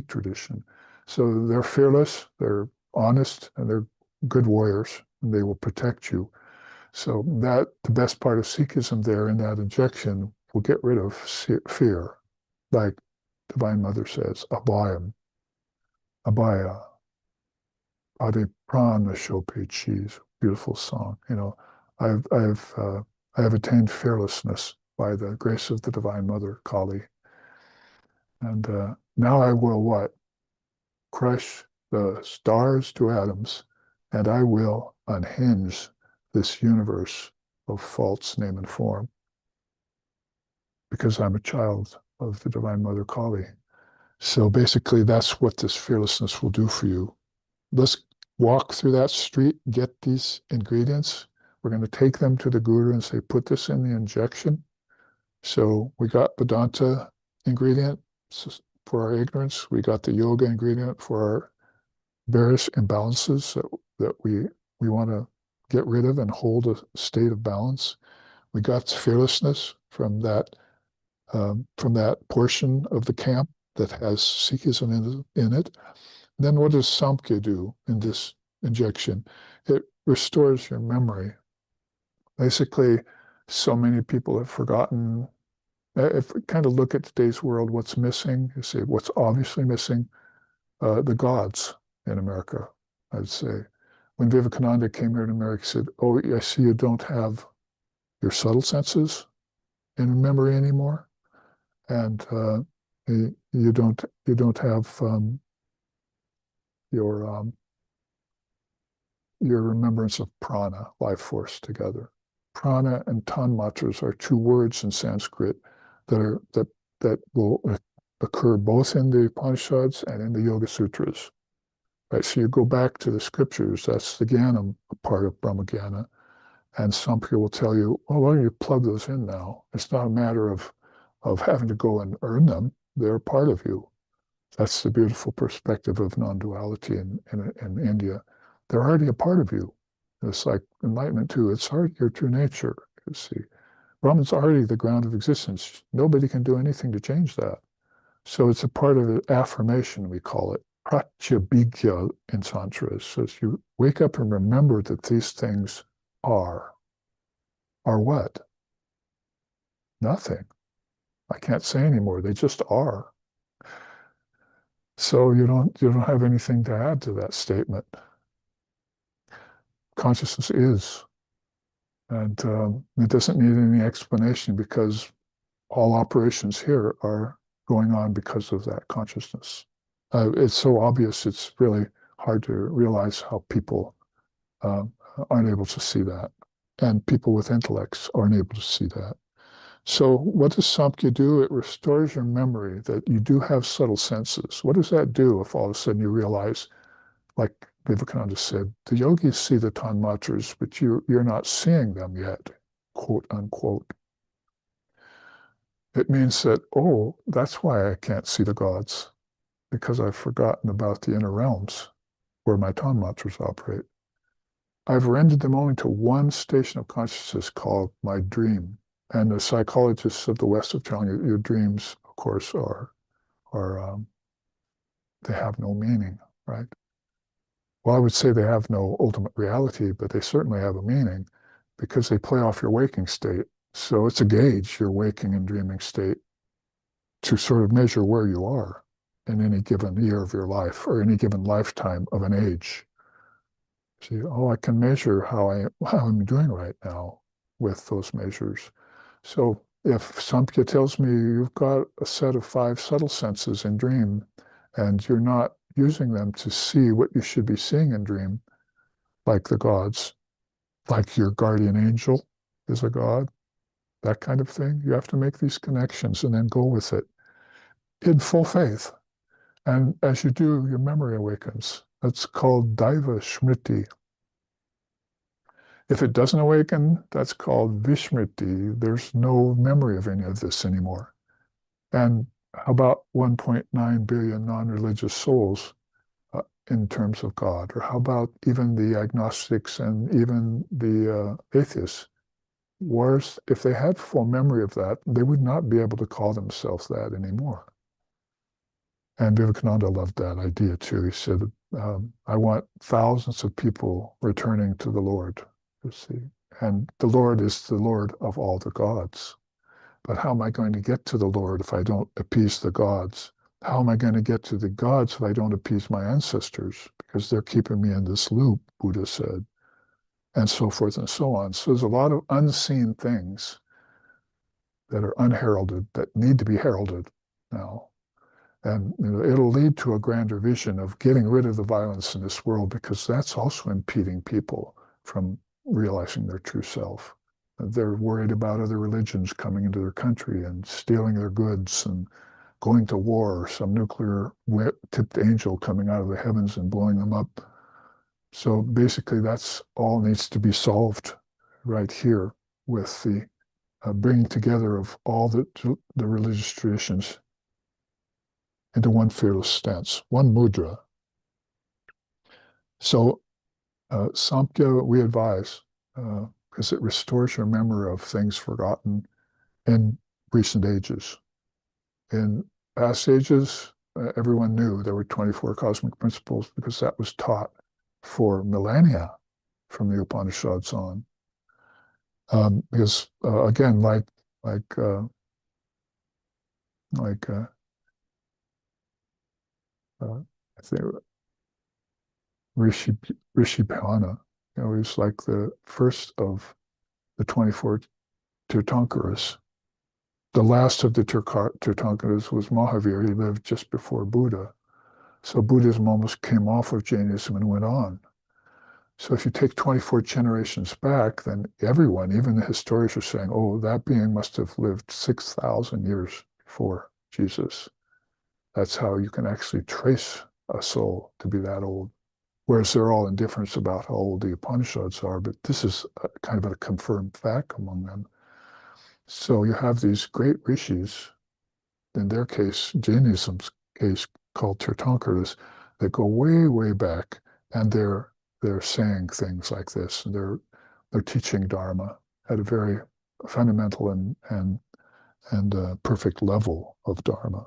tradition. So they're fearless, they're honest, and they're good warriors, and they will protect you. So that the best part of Sikhism there in that injection will get rid of fear, like Divine Mother says, abhayam, abhaya, ade prana shope cheese, beautiful song. You know, I have attained fearlessness by the grace of the Divine Mother, Kali. And now I will what? Crush the stars to atoms, and I will unhinge this universe of false name and form, because I'm a child of the Divine Mother Kali. So basically, that's what this fearlessness will do for you. Let's walk through that street, get these ingredients. We're going to take them to the Guru and say, put this in the injection. So we got Vedanta ingredient for our ignorance. We got the yoga ingredient for our various imbalances that we want to get rid of and hold a state of balance. We got fearlessness from that portion of the camp that has Sikhism in it. Then what does Samkhya do in this injection? It restores your memory. Basically, so many people have forgotten. If we kind of look at today's world, what's missing, you say, what's obviously missing? The gods in America, I'd say. When Vivekananda came here to America, he said, oh, I see you don't have your subtle senses in memory anymore. And you don't have your remembrance of prana, life force, together. Prana and tanmatras are two words in Sanskrit that will occur both in the Upanishads and in the Yoga Sutras. Right? So you go back to the scriptures, that's the Jnana part of Brahmagyan, and some people will tell you, well, why don't you plug those in now? It's not a matter of having to go and earn them. They're part of you. That's the beautiful perspective of non-duality in India. They're already a part of you. It's like enlightenment too. It's already your true nature, you see. Brahman's already the ground of existence. Nobody can do anything to change that. So it's a part of the affirmation, we call it. Pratyabhijna in Tantra. So as you wake up and remember that these things are what? Nothing. I can't say anymore. They just are. So you don't have anything to add to that statement. Consciousness is. And it doesn't need any explanation because all operations here are going on because of that consciousness. It's so obvious, it's really hard to realize how people uh, aren't able to see that. And people with intellects aren't able to see that. So what does Samkhya do? It restores your memory that you do have subtle senses. What does that do if all of a sudden you realize, like Vivekananda said, the yogis see the tanmatras, but you're not seeing them yet, quote unquote. It means that, oh, that's why I can't see the gods, because I've forgotten about the inner realms where my tanmatras operate. I've rendered them only to one station of consciousness called my dream. And the psychologists of the West have telling you your dreams, of course, are they have no meaning, right? Well, I would say they have no ultimate reality, but they certainly have a meaning because they play off your waking state. So it's a gauge, your waking and dreaming state, to sort of measure where you are in any given year of your life or any given lifetime of an age. See, oh, I can measure how I'm doing right now with those measures. So if Samkhya tells me you've got a set of 5 subtle senses in dream and you're not using them to see what you should be seeing in dream, like the gods, like your guardian angel is a god, that kind of thing, you have to make these connections and then go with it in full faith. And as you do, your memory awakens. That's called Daiva Smriti. If it doesn't awaken, that's called Vismriti. There's no memory of any of this anymore. And how about 1.9 billion non-religious souls in terms of God? Or how about even the agnostics and even the atheists? Whereas if they had full memory of that, they would not be able to call themselves that anymore. And Vivekananda loved that idea too. He said, I want thousands of people returning to the Lord, you see. And the Lord is the Lord of all the gods. But how am I going to get to the Lord if I don't appease the gods? How am I going to get to the gods if I don't appease my ancestors? Because they're keeping me in this loop, Buddha said, and so forth and so on. So there's a lot of unseen things that are unheralded that need to be heralded now. And it'll lead to a grander vision of getting rid of the violence in this world because that's also impeding people from realizing their true self. They're worried about other religions coming into their country and stealing their goods and going to war, or some nuclear tipped angel coming out of the heavens and blowing them up. So basically, that's all needs to be solved right here with the bringing together of all the religious traditions into one fearless stance, one mudra. So Samkhya, we advise, because it restores your memory of things forgotten in recent ages. In past ages, everyone knew there were 24 cosmic principles because that was taught for millennia from the Upanishads on. Because again, like I think Rishi Bhana, he was like the first of the 24 Tirthankaras. The last of the Tirthankaras was Mahavir. He lived just before Buddha. So Buddhism almost came off of Jainism and went on. So if you take 24 generations back, then everyone, even the historians, are saying, oh, that being must have lived 6,000 years before Jesus. That's how you can actually trace a soul to be that old. Whereas they're all indifferent about how old the Upanishads are, but this is kind of a confirmed fact among them. So you have these great rishis, in their case, Jainism's case, called Tirthankaras, that go way, way back, and they're saying things like this, and they're teaching Dharma at a very fundamental and perfect level of Dharma.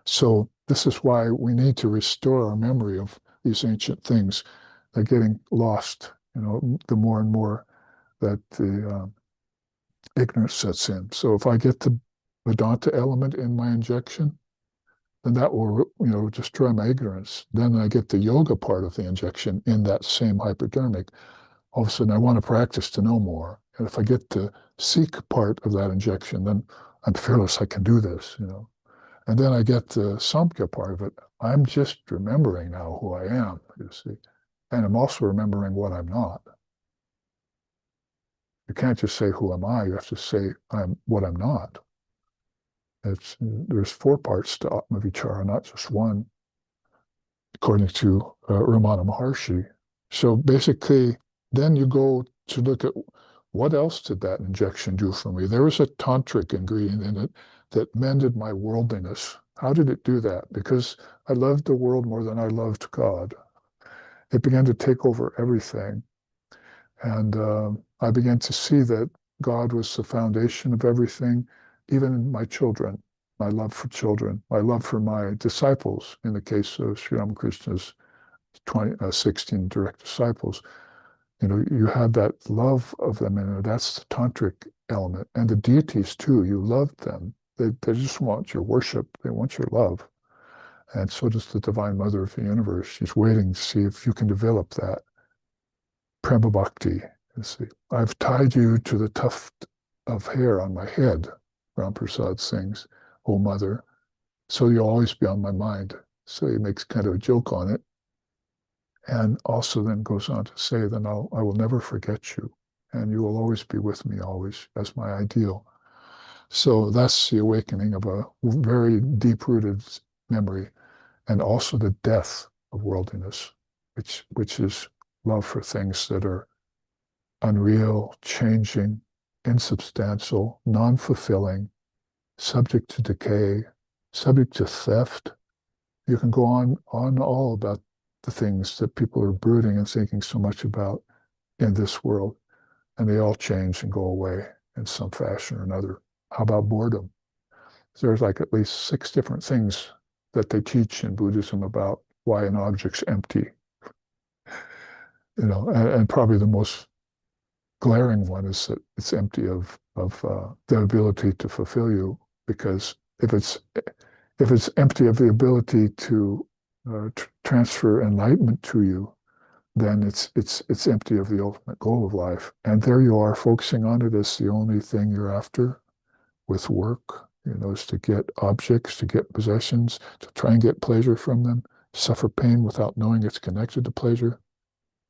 So this is why we need to restore our memory of these ancient things. They're getting lost, the more and more that the ignorance sets in. So if I get the Vedanta element in my injection, then that will, destroy my ignorance. Then I get the yoga part of the injection in that same hypodermic. All of a sudden, I want to practice to know more. And if I get the seek part of that injection, then I'm fearless. I can do this, And then I get the Samkhya part of it. I'm just remembering now who I am, you see. And I'm also remembering what I'm not. You can't just say, who am I? You have to say, I'm what I'm not. There's four parts to Atmavichara, not just one, according to Ramana Maharshi. So basically, then you go to look at what else did that injection do for me? There was a tantric ingredient in it that mended my worldliness. How did it do that? Because I loved the world more than I loved God. It began to take over everything. And I began to see that God was the foundation of everything, even my children, my love for children, my love for my disciples, in the case of Sri Ramakrishna's 16 direct disciples. You know, you had that love of them, and that's the tantric element. And the deities too, you loved them. They just want your worship. They want your love. And so does the Divine Mother of the Universe. She's waiting to see if you can develop that. Prema Bhakti. You see, I've tied you to the tuft of hair on my head, Ram Prasad sings, O Mother, so you'll always be on my mind. So he makes kind of a joke on it. And also then goes on to say, then I will never forget you, and you will always be with me always as my ideal. So that's the awakening of a very deep-rooted memory, and also the death of worldliness, which is love for things that are unreal, changing, insubstantial, non-fulfilling, subject to decay, subject to theft. You can go on all about the things that people are brooding and thinking so much about in this world, and they all change and go away in some fashion or another. How about boredom? There's like at least 6 different things that they teach in Buddhism about why an object's empty. You know, and probably the most glaring one is that it's empty of the ability to fulfill you, because if it's empty of the ability to transfer enlightenment to you, then it's empty of the ultimate goal of life. And there you are, focusing on it as the only thing you're after with work, you know, is to get objects, to get possessions, to try and get pleasure from them, suffer pain without knowing it's connected to pleasure.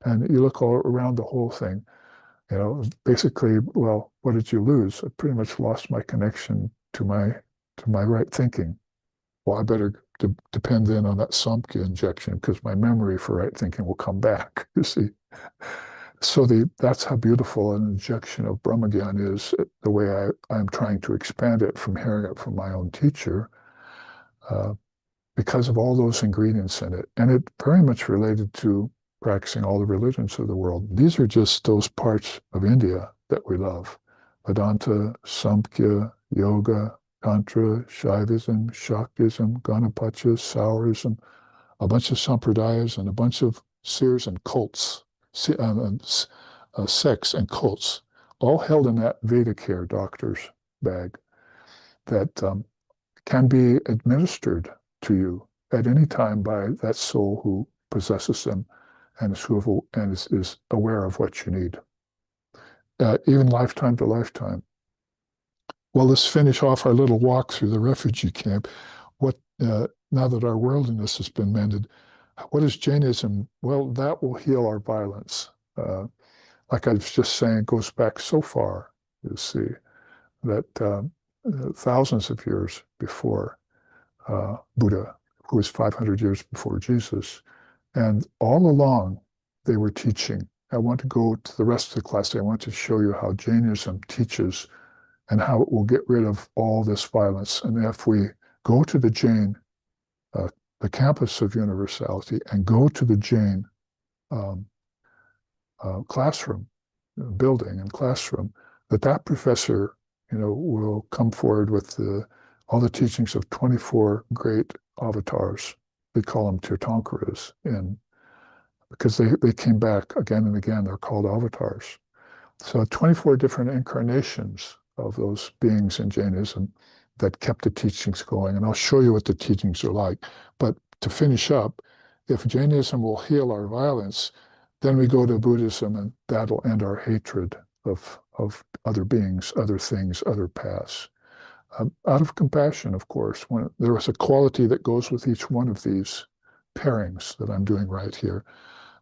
And you look all around the whole thing, you know, basically, well, what did you lose? I pretty much lost my connection to my right thinking. Well, I better depend then on that Samkhya injection, because my memory for right thinking will come back, you see. So that's how beautiful an injection of Brahmagyan is, the way I'm trying to expand it from hearing it from my own teacher, uh, because of all those ingredients in it. And it very much related to practicing all the religions of the world. These are just those parts of India that we love. Vedanta, Samkhya, Yoga, Tantra, Shaivism, Shaktism, Ganapacha, Saurism, a bunch of sampradayas and a bunch of seers and cults, sects and cults, all held in that Vedic care doctor's bag that can be administered to you at any time by that soul who possesses them and is aware of what you need, even lifetime to lifetime. Well, let's finish off our little walk through the refugee camp. What now that our worldliness has been mended, what is Jainism? Well, that will heal our violence. Like I was just saying, it goes back so far, you see, that thousands of years before Buddha, who was 500 years before Jesus. And all along, they were teaching. I want to go to the rest of the class. I want to show you how Jainism teaches and how it will get rid of all this violence. And if we go to the Jain, the campus of Universality, and go to the Jain classroom, building and classroom, that professor, you know, will come forward with all the teachings of 24 great avatars. They call them Tirthankaras, because they came back again and again. They're called avatars. So 24 different incarnations of those beings in Jainism that kept the teachings going. And I'll show you what the teachings are like. But to finish up, if Jainism will heal our violence, then we go to Buddhism, and that'll end our hatred of other beings, other things, other paths. out of compassion, of course. When there was a quality that goes with each one of these pairings that I'm doing right here.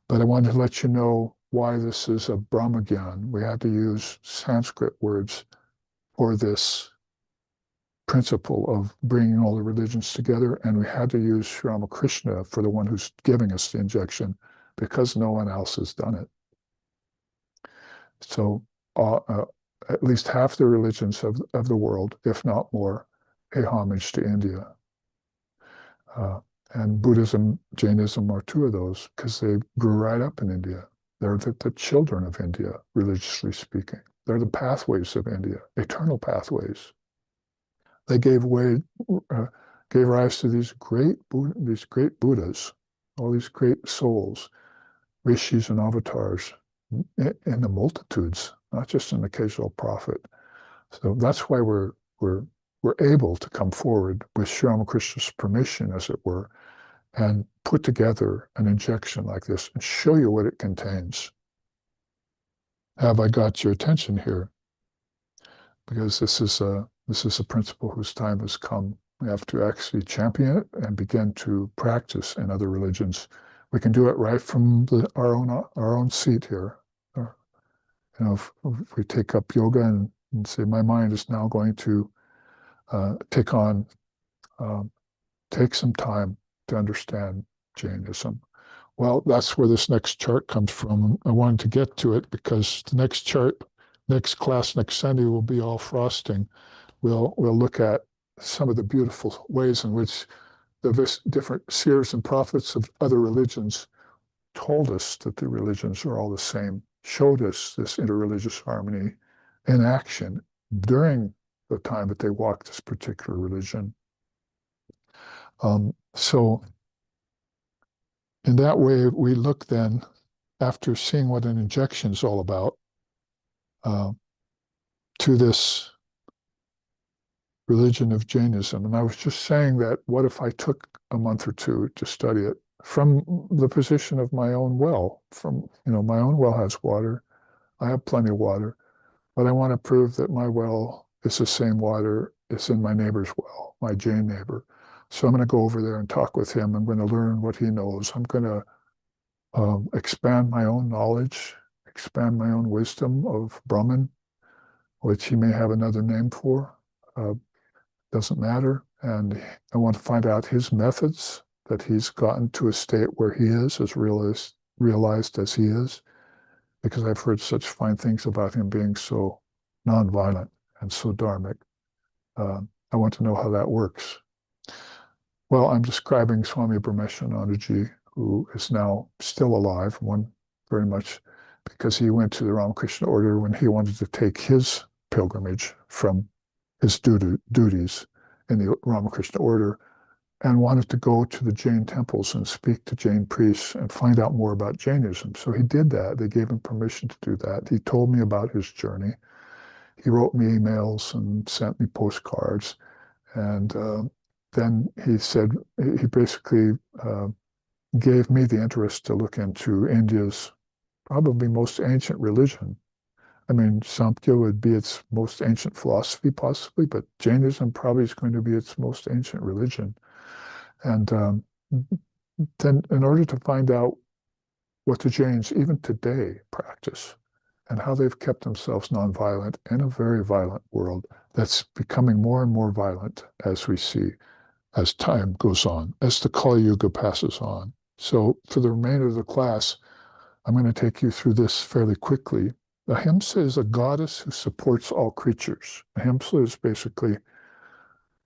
But I wanted to let you know why this is a Brahmagyan. We had to use Sanskrit words for this principle of bringing all the religions together, and we had to use Sri Ramakrishna for the one who's giving us the injection because no one else has done it. So at least half the religions of the world, if not more, pay homage to India. And Buddhism, Jainism are two of those because they grew right up in India. They're the children of India, religiously speaking. They're the pathways of India, eternal pathways. They gave rise to these great Buddhas, all these great souls, rishis and avatars, in the multitudes, not just an occasional prophet. So that's why we're able to come forward with Sri Ramakrishna's permission, as it were, and put together an injection like this and show you what it contains. Have I got your attention here? Because this is a principle whose time has come. We have to actually champion it and begin to practice in other religions. We can do it right from our own seat here. If we take up yoga and say, my mind is now going to take some time to understand Jainism. Well, that's where this next chart comes from. I wanted to get to it because the next chart, next class, next Sunday will be all frosting. We'll look at some of the beautiful ways in which the different seers and prophets of other religions told us that the religions are all the same, showed us this interreligious harmony in action during the time that they walked this particular religion. So in that way, we look then, after seeing what an injection is all about, to this religion of Jainism. And I was just saying that, what if I took a month or two to study it from the position of my own well? My own well has water. I have plenty of water, but I want to prove that my well is the same water as in my neighbor's well, my Jain neighbor. So I'm going to go over there and talk with him. I'm going to learn what he knows. I'm going to expand my own knowledge, expand my own wisdom of Brahman, which he may have another name for. Doesn't matter. And I want to find out his methods, that he's gotten to a state where he is as realized as he is, because I've heard such fine things about him being so nonviolent and so dharmic. I want to know how that works. Well, I'm describing Swami Brahmeshanandaji, who is now still alive, one very much because he went to the Ramakrishna order when he wanted to take his pilgrimage from his duties in the Ramakrishna order and wanted to go to the Jain temples and speak to Jain priests and find out more about Jainism. So he did that. They gave him permission to do that. He told me about his journey. He wrote me emails and sent me postcards. And then he said, he basically gave me the interest to look into India's probably most ancient religion. I mean, Samkhya would be its most ancient philosophy, possibly, but Jainism probably is going to be its most ancient religion. And then in order to find out what the Jains even today practice and how they've kept themselves nonviolent in a very violent world that's becoming more and more violent, as we see, as time goes on, as the Kali Yuga passes on. So for the remainder of the class, I'm going to take you through this fairly quickly. Ahimsa is a goddess who supports all creatures. Ahimsa is basically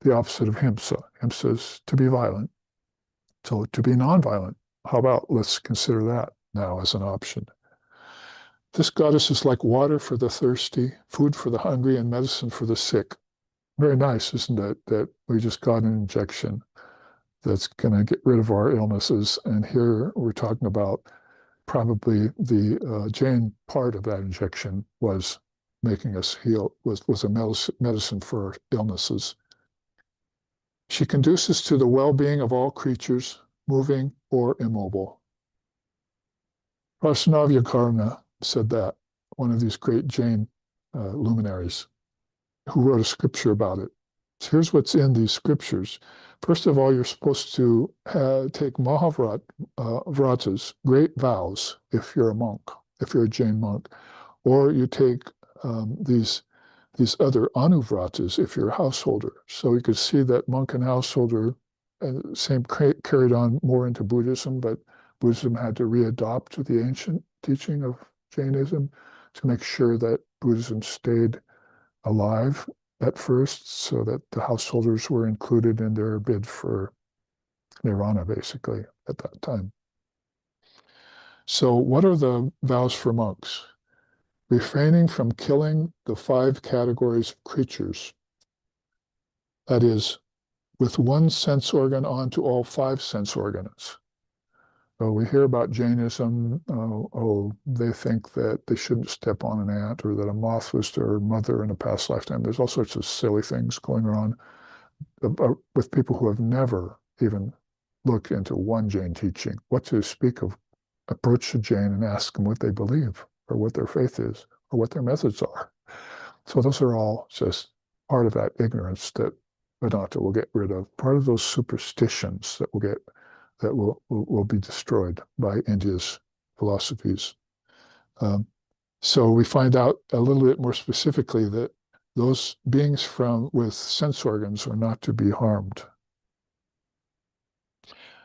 the opposite of himsa. Himsa is to be violent. So to be nonviolent, how about let's consider that now as an option. This goddess is like water for the thirsty, food for the hungry, and medicine for the sick. Very nice, isn't it, that we just got an injection that's going to get rid of our illnesses. And here we're talking about probably the Jain part of that injection was making us heal, was a medicine for illnesses. She conduces to the well-being of all creatures, moving or immobile. Prasnavyakarna said that, one of these great Jain luminaries, who wrote a scripture about it. So here's what's in these scriptures. First of all, you're supposed to take Mahavratas, great vows, if you're a monk, if you're a Jain monk, or you take these other Anuvratas if you're a householder. So you could see that monk and householder, same carried on more into Buddhism, but Buddhism had to readopt the ancient teaching of Jainism to make sure that Buddhism stayed alive at first, so that the householders were included in their bid for nirvana, basically, at that time. So what are the vows for monks? Refraining from killing the 5 categories of creatures. That is, with one sense organ onto all 5 sense organs. So we hear about Jainism, they think that they shouldn't step on an ant, or that a moth was their mother in a past lifetime. There's all sorts of silly things going on with people who have never even looked into one Jain teaching. What to speak of, approach a Jain and ask them what they believe, or what their faith is, or what their methods are. So those are all just part of that ignorance that Vedanta will get rid of, part of those superstitions that will be destroyed by India's philosophies. So we find out a little bit more specifically that those beings with sense organs are not to be harmed.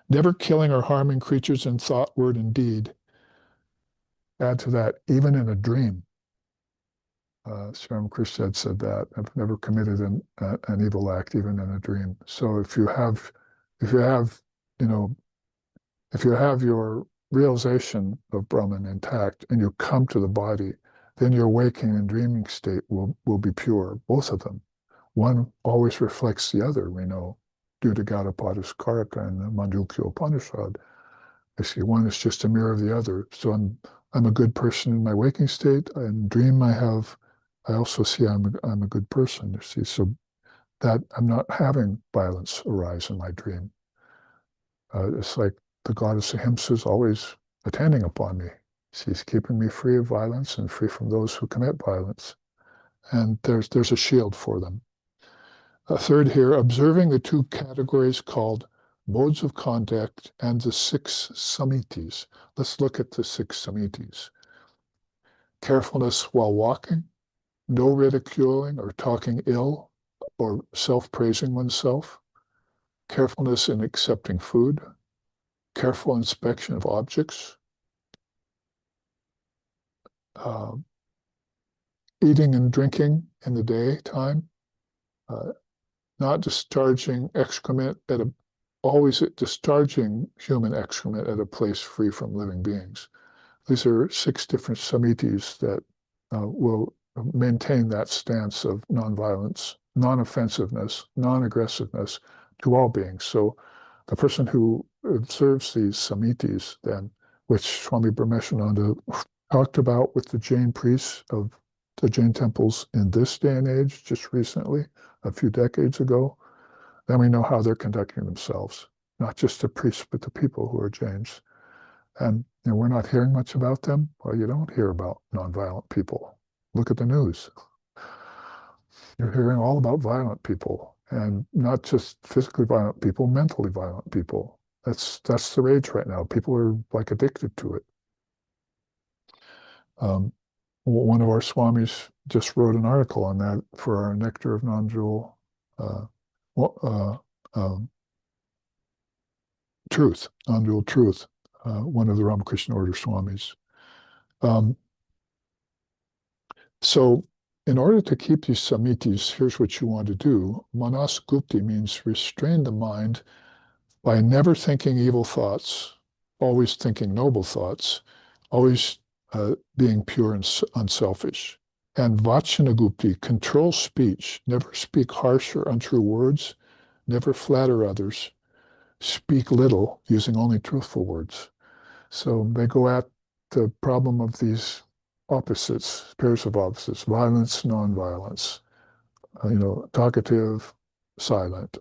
Never killing or harming creatures in thought, word, and deed. Add to that, even in a dream. Sri Ramakrishna had said that. I've never committed an evil act, even in a dream. So if you have, you know, if you have your realization of Brahman intact and you come to the body, then your waking and dreaming state will be pure, both of them. One always reflects the other, we know, due to Gaudapad's Karaka and the Mandukya Upanishad. Basically, one is just a mirror of the other. So I'm a good person in my waking state. In dream, I also see I'm a good person. You see, so that I'm not having violence arise in my dream. It's like the goddess Ahimsa is always attending upon me. She's keeping me free of violence and free from those who commit violence. And there's a shield for them. A third here, observing the 2 categories called modes of conduct and the 6 samitis. Let's look at the 6 samitis. Carefulness while walking, no ridiculing or talking ill or self-praising oneself, carefulness in accepting food, careful inspection of objects, eating and drinking in the daytime, not discharging excrement always discharging human excrement at a place free from living beings. These are 6 different samitis that will maintain that stance of nonviolence, non-offensiveness, non-aggressiveness to all beings. So the person who observes these samitis then, which Swami Brahmeshananda talked about with the Jain priests of the Jain temples in this day and age, just recently, a few decades ago, then we know how they're conducting themselves, not just the priests, but the people who are Jains. And we're not hearing much about them. Well, you don't hear about nonviolent people. Look at the news. You're hearing all about violent people, and not just physically violent people, mentally violent people. That's the rage right now. People are like addicted to it. One of our swamis just wrote an article on that for our Nectar of Non-Dual Truth, Non-Dual Truth, one of the Ramakrishna Order swamis. So in order to keep these samitis, here's what you want to do. Manas Gupti means restrain the mind by never thinking evil thoughts, always thinking noble thoughts, always being pure and unselfish. And Vachana Gupti, control speech, never speak harsh or untrue words, never flatter others, speak little, using only truthful words. So they go at the problem of these opposites, pairs of opposites, violence, nonviolence, talkative, silent,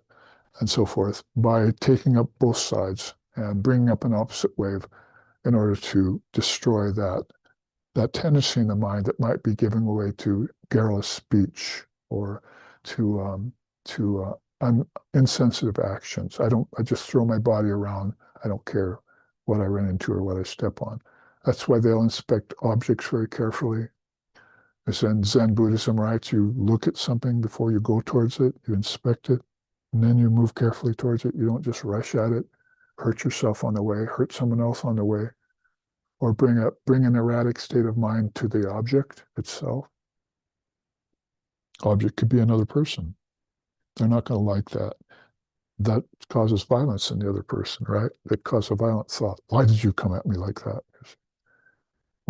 and so forth, by taking up both sides and bringing up an opposite wave in order to destroy that tendency in the mind that might be giving way to garrulous speech or to insensitive actions. I just throw my body around. I don't care what I run into or what I step on. That's why they'll inspect objects very carefully. As in Zen Buddhism, right? You look at something before you go towards it, you inspect it, and then you move carefully towards it. You don't just rush at it, hurt yourself on the way, hurt someone else on the way, or bring an erratic state of mind to the object itself. Object could be another person. They're not going to like that. That causes violence in the other person, right? That causes a violent thought. Why did you come at me like that?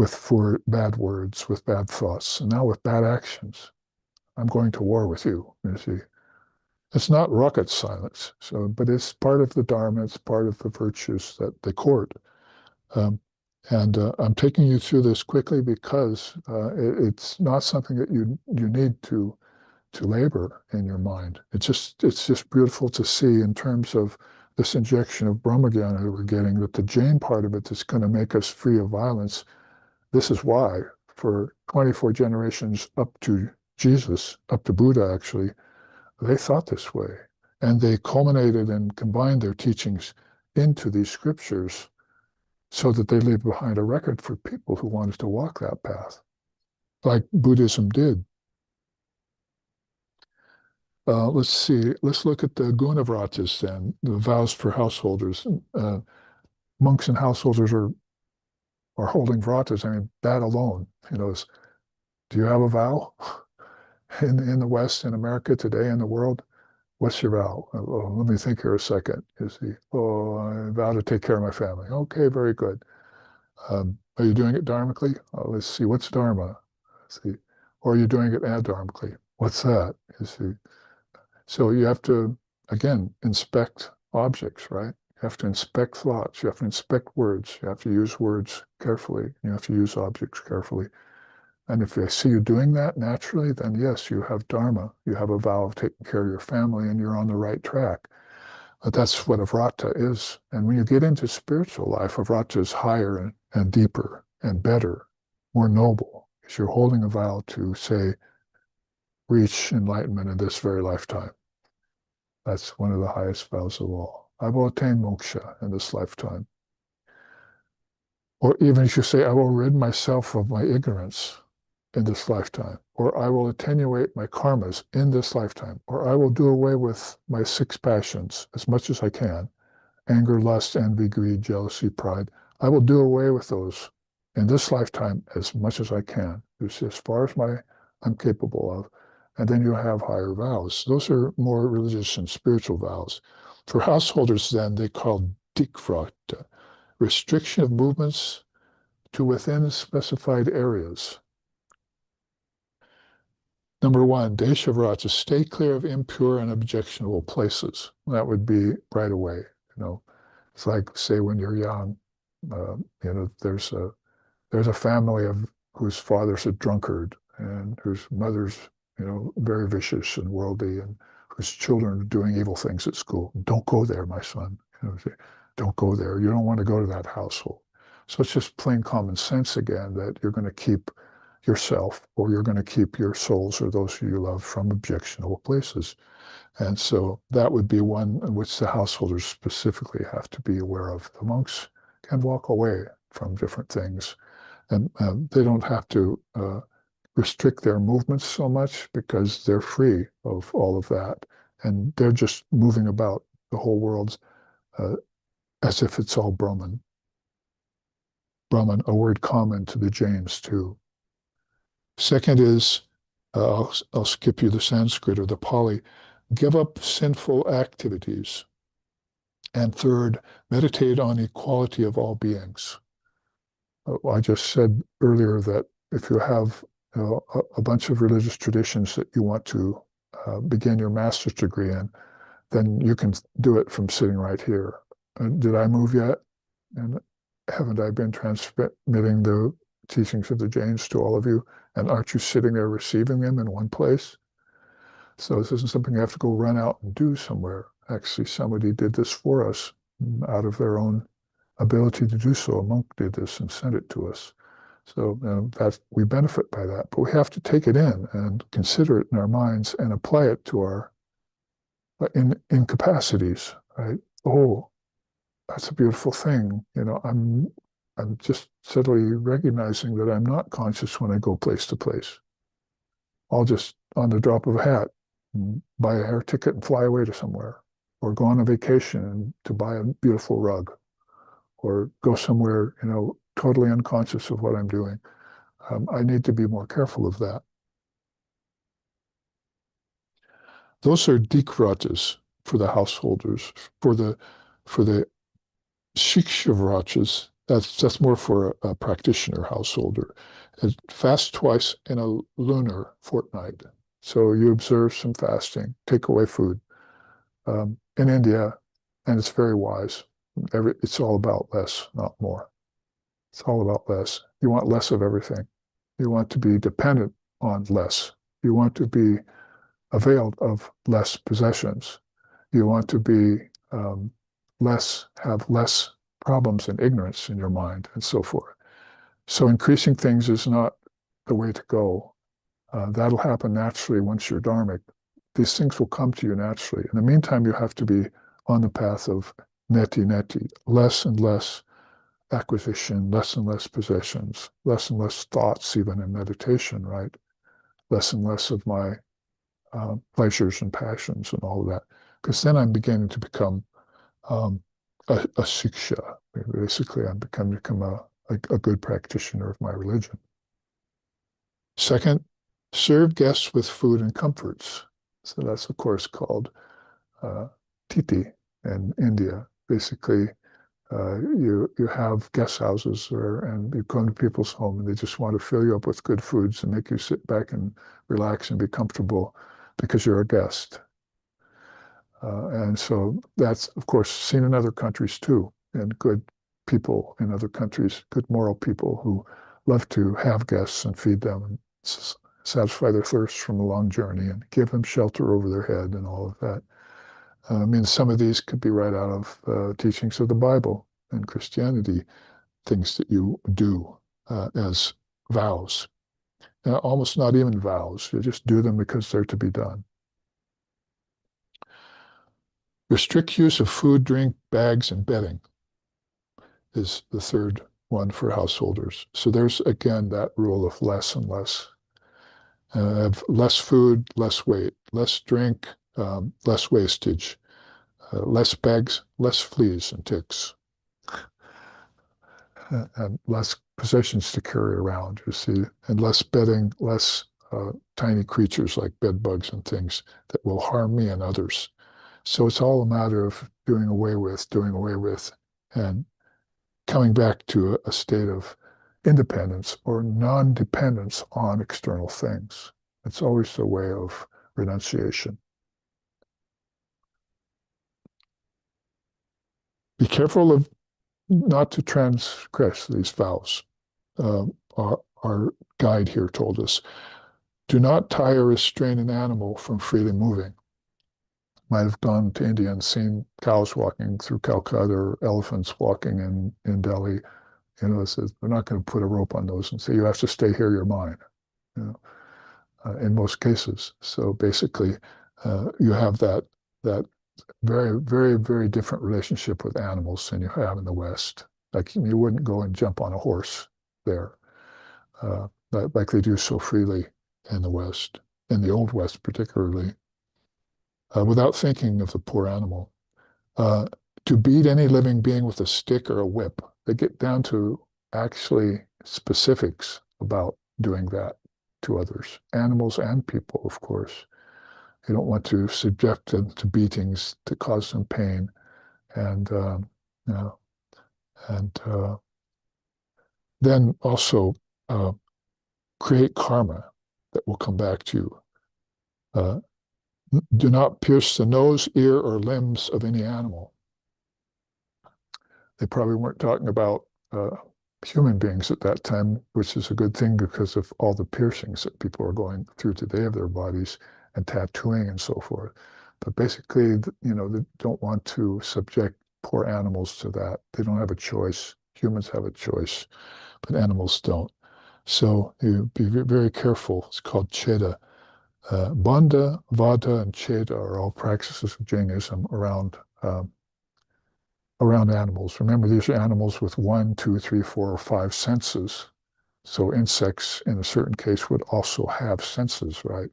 For bad words, with bad thoughts, and now with bad actions. I'm going to war with you, you see. It's not rocket science, but it's part of the Dharma, it's part of the virtues that they court. I'm taking you through this quickly because it's not something that you need to labor in your mind. It's just beautiful to see in terms of this injection of Brahmagyan that we're getting, that the Jain part of it is going to make us free of violence. This is why, for 24 generations up to Jesus, up to Buddha actually, they thought this way. And they culminated and combined their teachings into these scriptures so that they leave behind a record for people who wanted to walk that path, like Buddhism did. Let's see, let's look at the Gunavratas then, the vows for householders. Monks and householders are holding vratas. I mean, that alone, do you have a vow in the West, in America today, in the world? What's your vow? Oh, let me think here a second. You see, I vow to take care of my family. Okay, very good. Are you doing it dharmically? Let's see, what's dharma? Let's see. Or are you doing it adharmically? What's that? You see. So you have to, again, inspect objects, right? You have to inspect thoughts. You have to inspect words. You have to use words carefully. You have to use objects carefully. And if I see you doing that naturally, then yes, you have dharma. You have a vow of taking care of your family and you're on the right track. But that's what a vrata is. And when you get into spiritual life, a vrata is higher and deeper and better, more noble, because you're holding a vow to, say, reach enlightenment in this very lifetime. That's one of the highest vows of all. I will attain moksha in this lifetime. Or even if you say, I will rid myself of my ignorance in this lifetime, or I will attenuate my karmas in this lifetime, or I will do away with my 6 passions as much as I can, anger, lust, envy, greed, jealousy, pride. I will do away with those in this lifetime as much as I can, as far as I'm capable of. And then you have higher vows. Those are more religious and spiritual vows. For householders, then, they call dikvrata, restriction of movements to within specified areas. Number 1, deshavrata, stay clear of impure and objectionable places. That would be right away. It's like, say, when you're young, there's a family whose father's a drunkard and whose mother's, very vicious and worldly, and whose children are doing evil things at school. Don't go there, my son. Don't go there. You don't want to go to that household. So it's just plain common sense again that you're going to keep yourself, or you're going to keep your souls or those who you love from objectionable places. And so that would be one in which the householders specifically have to be aware of. The monks can walk away from different things, and they don't have to restrict their movements so much because they're free of all of that. And they're just moving about the whole world as if it's all Brahman. Brahman, a word common to the Jains too. Second is, I'll skip you the Sanskrit or the Pali, give up sinful activities. And third, meditate on equality of all beings. I just said earlier that if you have a bunch of religious traditions that you want to begin your master's degree in, then you can do it from sitting right here. Did I move yet? And haven't I been transmitting the teachings of the Jains to all of you? And aren't you sitting there receiving them in one place? So this isn't something you have to go run out and do somewhere. Actually, somebody did this for us out of their own ability to do so. A monk did this and sent it to us. So that we benefit by that. But we have to take it in and consider it in our minds and apply it to our incapacities, right? Oh, that's a beautiful thing. I'm just subtly recognizing that I'm not conscious when I go place to place. I'll just, on the drop of a hat, buy a air ticket and fly away to somewhere, or go on a vacation and to buy a beautiful rug, or go somewhere, totally unconscious of what I'm doing. I need to be more careful of that. Those are dikratas for the householders. For the shikshavrachas, that's more for a practitioner householder. Fast twice in a lunar fortnight. So you observe some fasting, take away food. In India, and it's very wise. It's all about less, not more. It's all about less. You want less of everything. You want to be dependent on less. You want to be availed of less possessions. You want to be have less problems and ignorance in your mind, and so forth. So increasing things is not the way to go. That'll happen naturally once you're dharmic. These things will come to you naturally. In the meantime, you have to be on the path of neti, less and less acquisition, less and less possessions, less and less thoughts, even in meditation, right? Less and less of my pleasures and passions and all of that. Because then I'm beginning to become a siksha. Basically, I'm become a good practitioner of my religion. Second, serve guests with food and comforts. So that's, of course, called titi in India. Basically, you have guest houses and you come to people's home and they just want to fill you up with good foods and make you sit back and relax and be comfortable because you're a guest. And so that's, of course, seen in other countries too, and good people in other countries, good moral people who love to have guests and feed them and satisfy their thirst from a long journey and give them shelter over their head and all of that. I mean, some of these could be right out of teachings of the Bible and Christianity, things that you do as vows. Almost not even vows. You just do them because they're to be done. Restrict use of food, drink, bags, and bedding is the third one for householders. So there's, again, that rule of less and less. Have less food, less weight, less drink, less wastage, less bags, less fleas and ticks, and less possessions to carry around, you see, and less bedding, less tiny creatures like bed bugs and things that will harm me and others. So it's all a matter of doing away with, and coming back to a state of independence or non-dependence on external things. It's always a way of renunciation. Be careful of not to transgress these vows. Our guide here told us, do not tie or restrain an animal from freely moving. Might have gone to India and seen cows walking through Calcutta or elephants walking in Delhi. It says, we're not going to put a rope on those and say, you have to stay here, you're mine, in most cases. So basically, you have that very, very, very different relationship with animals than you have in the West. Like you wouldn't go and jump on a horse there, like they do so freely in the West, in the Old West particularly, without thinking of the poor animal. To beat any living being with a stick or a whip, they get down to actually specifics about doing that to others, animals and people, of course. You don't want to subject them to beatings to cause them pain, and then also create karma that will come back to you. Do not pierce the nose, ear, or limbs of any animal. They probably weren't talking about human beings at that time, which is a good thing because of all the piercings that people are going through today of their bodies and tattooing and so forth. But basically, they don't want to subject poor animals to that. They don't have a choice. Humans have a choice, but animals don't. So you be very careful. It's called cheda, Bandha, Vada, and Cheda are all practices of Jainism around animals. Remember, these are animals with 1, 2, 3, 4, or 5 senses. So insects, in a certain case, would also have senses, right?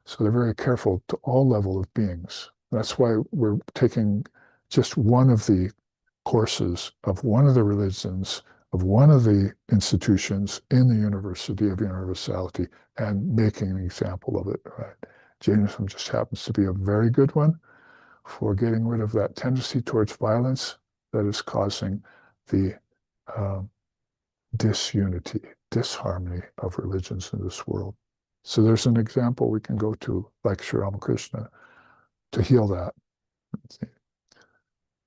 So they're very careful to all level of beings. That's why we're taking just one of the courses of one of the religions, of one of the institutions in the University of Universality and making an example of it, right? Jainism just happens to be a very good one for getting rid of that tendency towards violence that is causing the uh, disunity, disharmony of religions in this world. So there's an example we can go to, like Sri Ramakrishna, to heal that.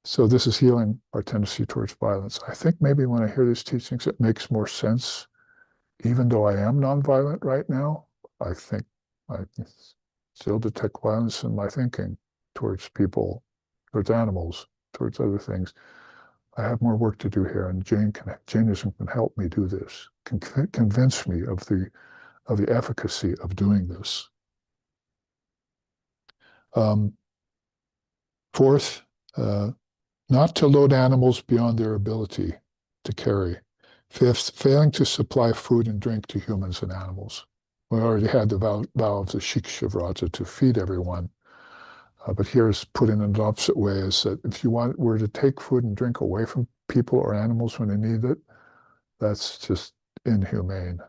So this is healing our tendency towards violence. I think maybe when I hear these teachings, it makes more sense. Even though I am nonviolent right now, I think I still detect violence in my thinking towards people, towards animals, towards other things. I have more work to do here, and Jainism can help me do this, can convince me of the efficacy of doing this. Fourth, not to load animals beyond their ability to carry. Fifth, failing to supply food and drink to humans and animals. We already had the vow of the Shikshavraja to feed everyone, but here's put in an opposite way, is that if you were to take food and drink away from people or animals when they need it, that's just inhumane.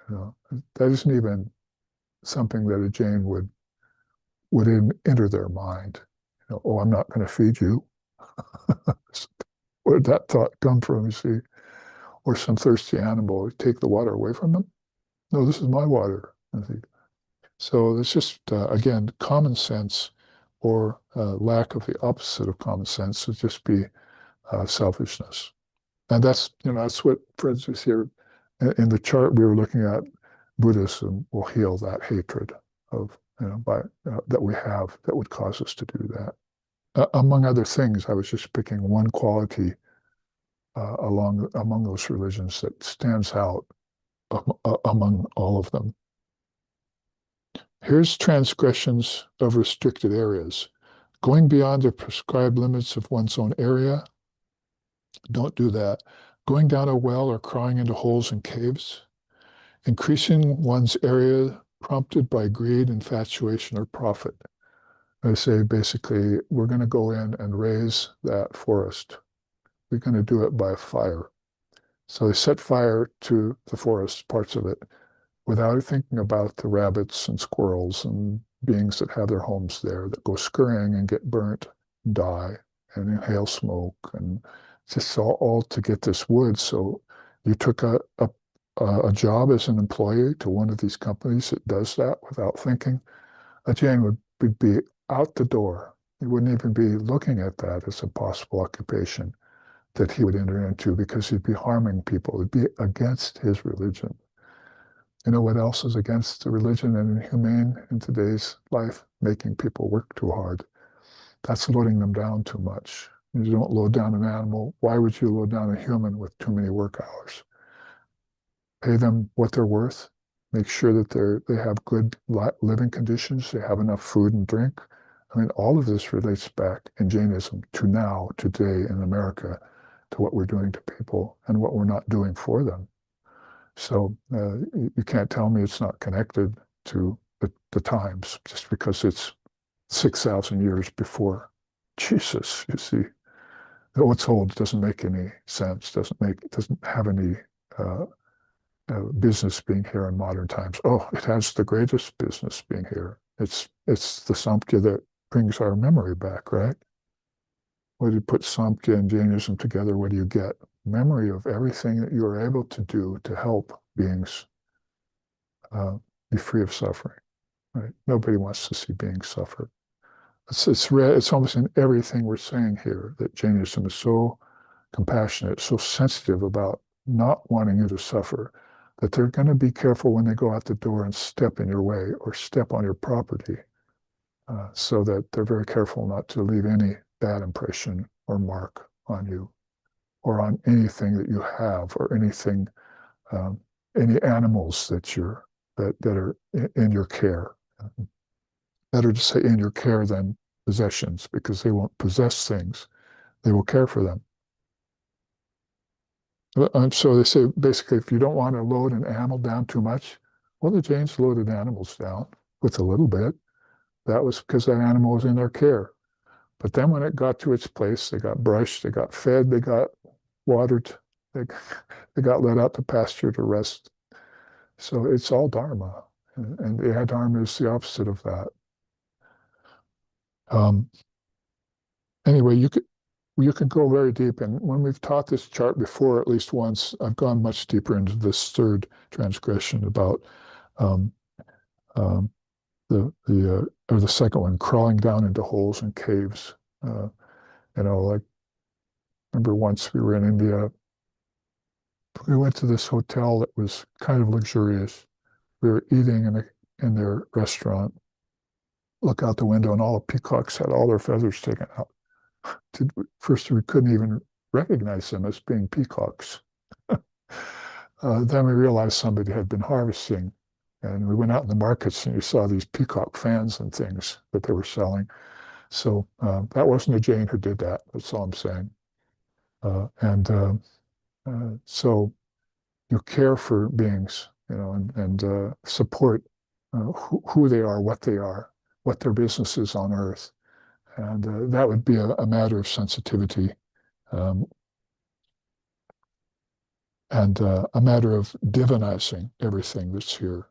You know, that isn't even something that a Jain would enter their mind. You know, oh, I'm not going to feed you. Where did that thought come from, you see? Or some thirsty animal, take the water away from them? No, this is my water. I think. So it's just, again, common sense or lack of the opposite of common sense would just be selfishness. And that's what Fred is here. In the chart we were looking at, Buddhism will heal that hatred of, that we have that would cause us to do that. Among other things, I was just picking one quality among those religions that stands out among all of them. Here's transgressions of restricted areas. Going beyond the prescribed limits of one's own area, don't do that. Going down a well or crawling into holes and caves. Increasing one's area prompted by greed, infatuation, or profit. I say basically, we're going to go in and raise that forest. We're going to do it by fire. So they set fire to the forest, parts of it, without thinking about the rabbits and squirrels and beings that have their homes there that go scurrying and get burnt, die, and inhale smoke, and just all to get this wood. So you took a job as an employee to one of these companies that does that without thinking. A Jain would be out the door. He wouldn't even be looking at that as a possible occupation that he would enter into, because he'd be harming people. It'd be against his religion. You know what else is against the religion and inhumane in today's life? Making people work too hard. That's loading them down too much. You don't load down an animal. Why would you load down a human with too many work hours? Pay them what they're worth. Make sure that they have good living conditions. They have enough food and drink. I mean, all of this relates back in Jainism to now, today in America, to what we're doing to people and what we're not doing for them. So you can't tell me it's not connected to the times just because it's 6,000 years before Jesus, you see. What's old doesn't make any sense, doesn't have any business being here in modern times. Oh, it has the greatest business being here. It's the Samkhya that brings our memory back, right? When you put Samkhya and Jainism together, what do you get? Memory of everything that you are able to do to help beings be free of suffering. Right? Nobody wants to see beings suffer. It's almost in everything we're saying here that Jainism is so compassionate, so sensitive about not wanting you to suffer, that they're going to be careful when they go out the door and step in your way or step on your property, so that they're very careful not to leave any bad impression or mark on you or on anything that you have or anything, any animals that are in your care. Better to say in your care than possessions, because they won't possess things. They will care for them. And so they say basically, if you don't want to load an animal down too much, well, the Jains loaded animals down with a little bit. That was because that animal was in their care. But then when it got to its place, they got brushed, they got fed, they got watered, they, they got let out to pasture to rest. So it's all Dharma. And the Adharma is the opposite of that. Um, anyway, you can go very deep. And when we've taught this chart before, at least once, I've gone much deeper into this third transgression about um, um, or the second one, crawling down into holes and caves. Like remember once we were in India, we went to this hotel that was kind of luxurious. We were eating in their restaurant. Look out the window, and all the peacocks had all their feathers taken out. First, we couldn't even recognize them as being peacocks. Then we realized somebody had been harvesting, and we went out in the markets and you saw these peacock fans and things that they were selling. So that wasn't a Jain who did that. That's all I'm saying. So you care for beings, and support who they are, what their business is on earth. And that would be a matter of sensitivity um, and a matter of divinizing everything that's here.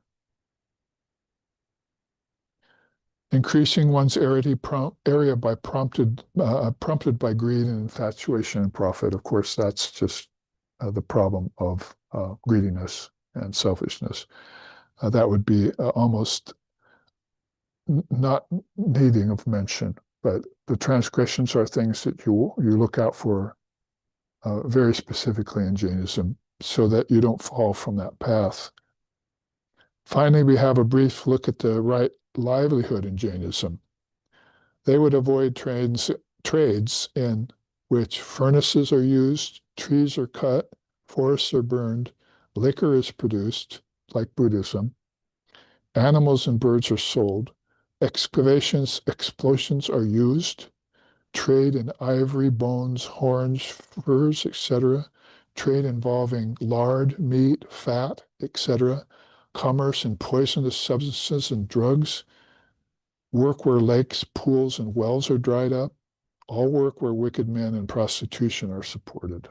Increasing one's area by prompted by greed and infatuation and profit. Of course, that's just the problem of greediness and selfishness. That would be almost not needing of mention, but the transgressions are things that you look out for very specifically in Jainism so that you don't fall from that path. Finally, we have a brief look at the right livelihood in Jainism. They would avoid trades in which furnaces are used, trees are cut, forests are burned, liquor is produced, like Buddhism, animals and birds are sold, explosions are used, trade in ivory, bones, horns, furs, etc., trade involving lard, meat, fat, etc., commerce in poisonous substances and drugs, work where lakes, pools, and wells are dried up, all work where wicked men and prostitution are supported.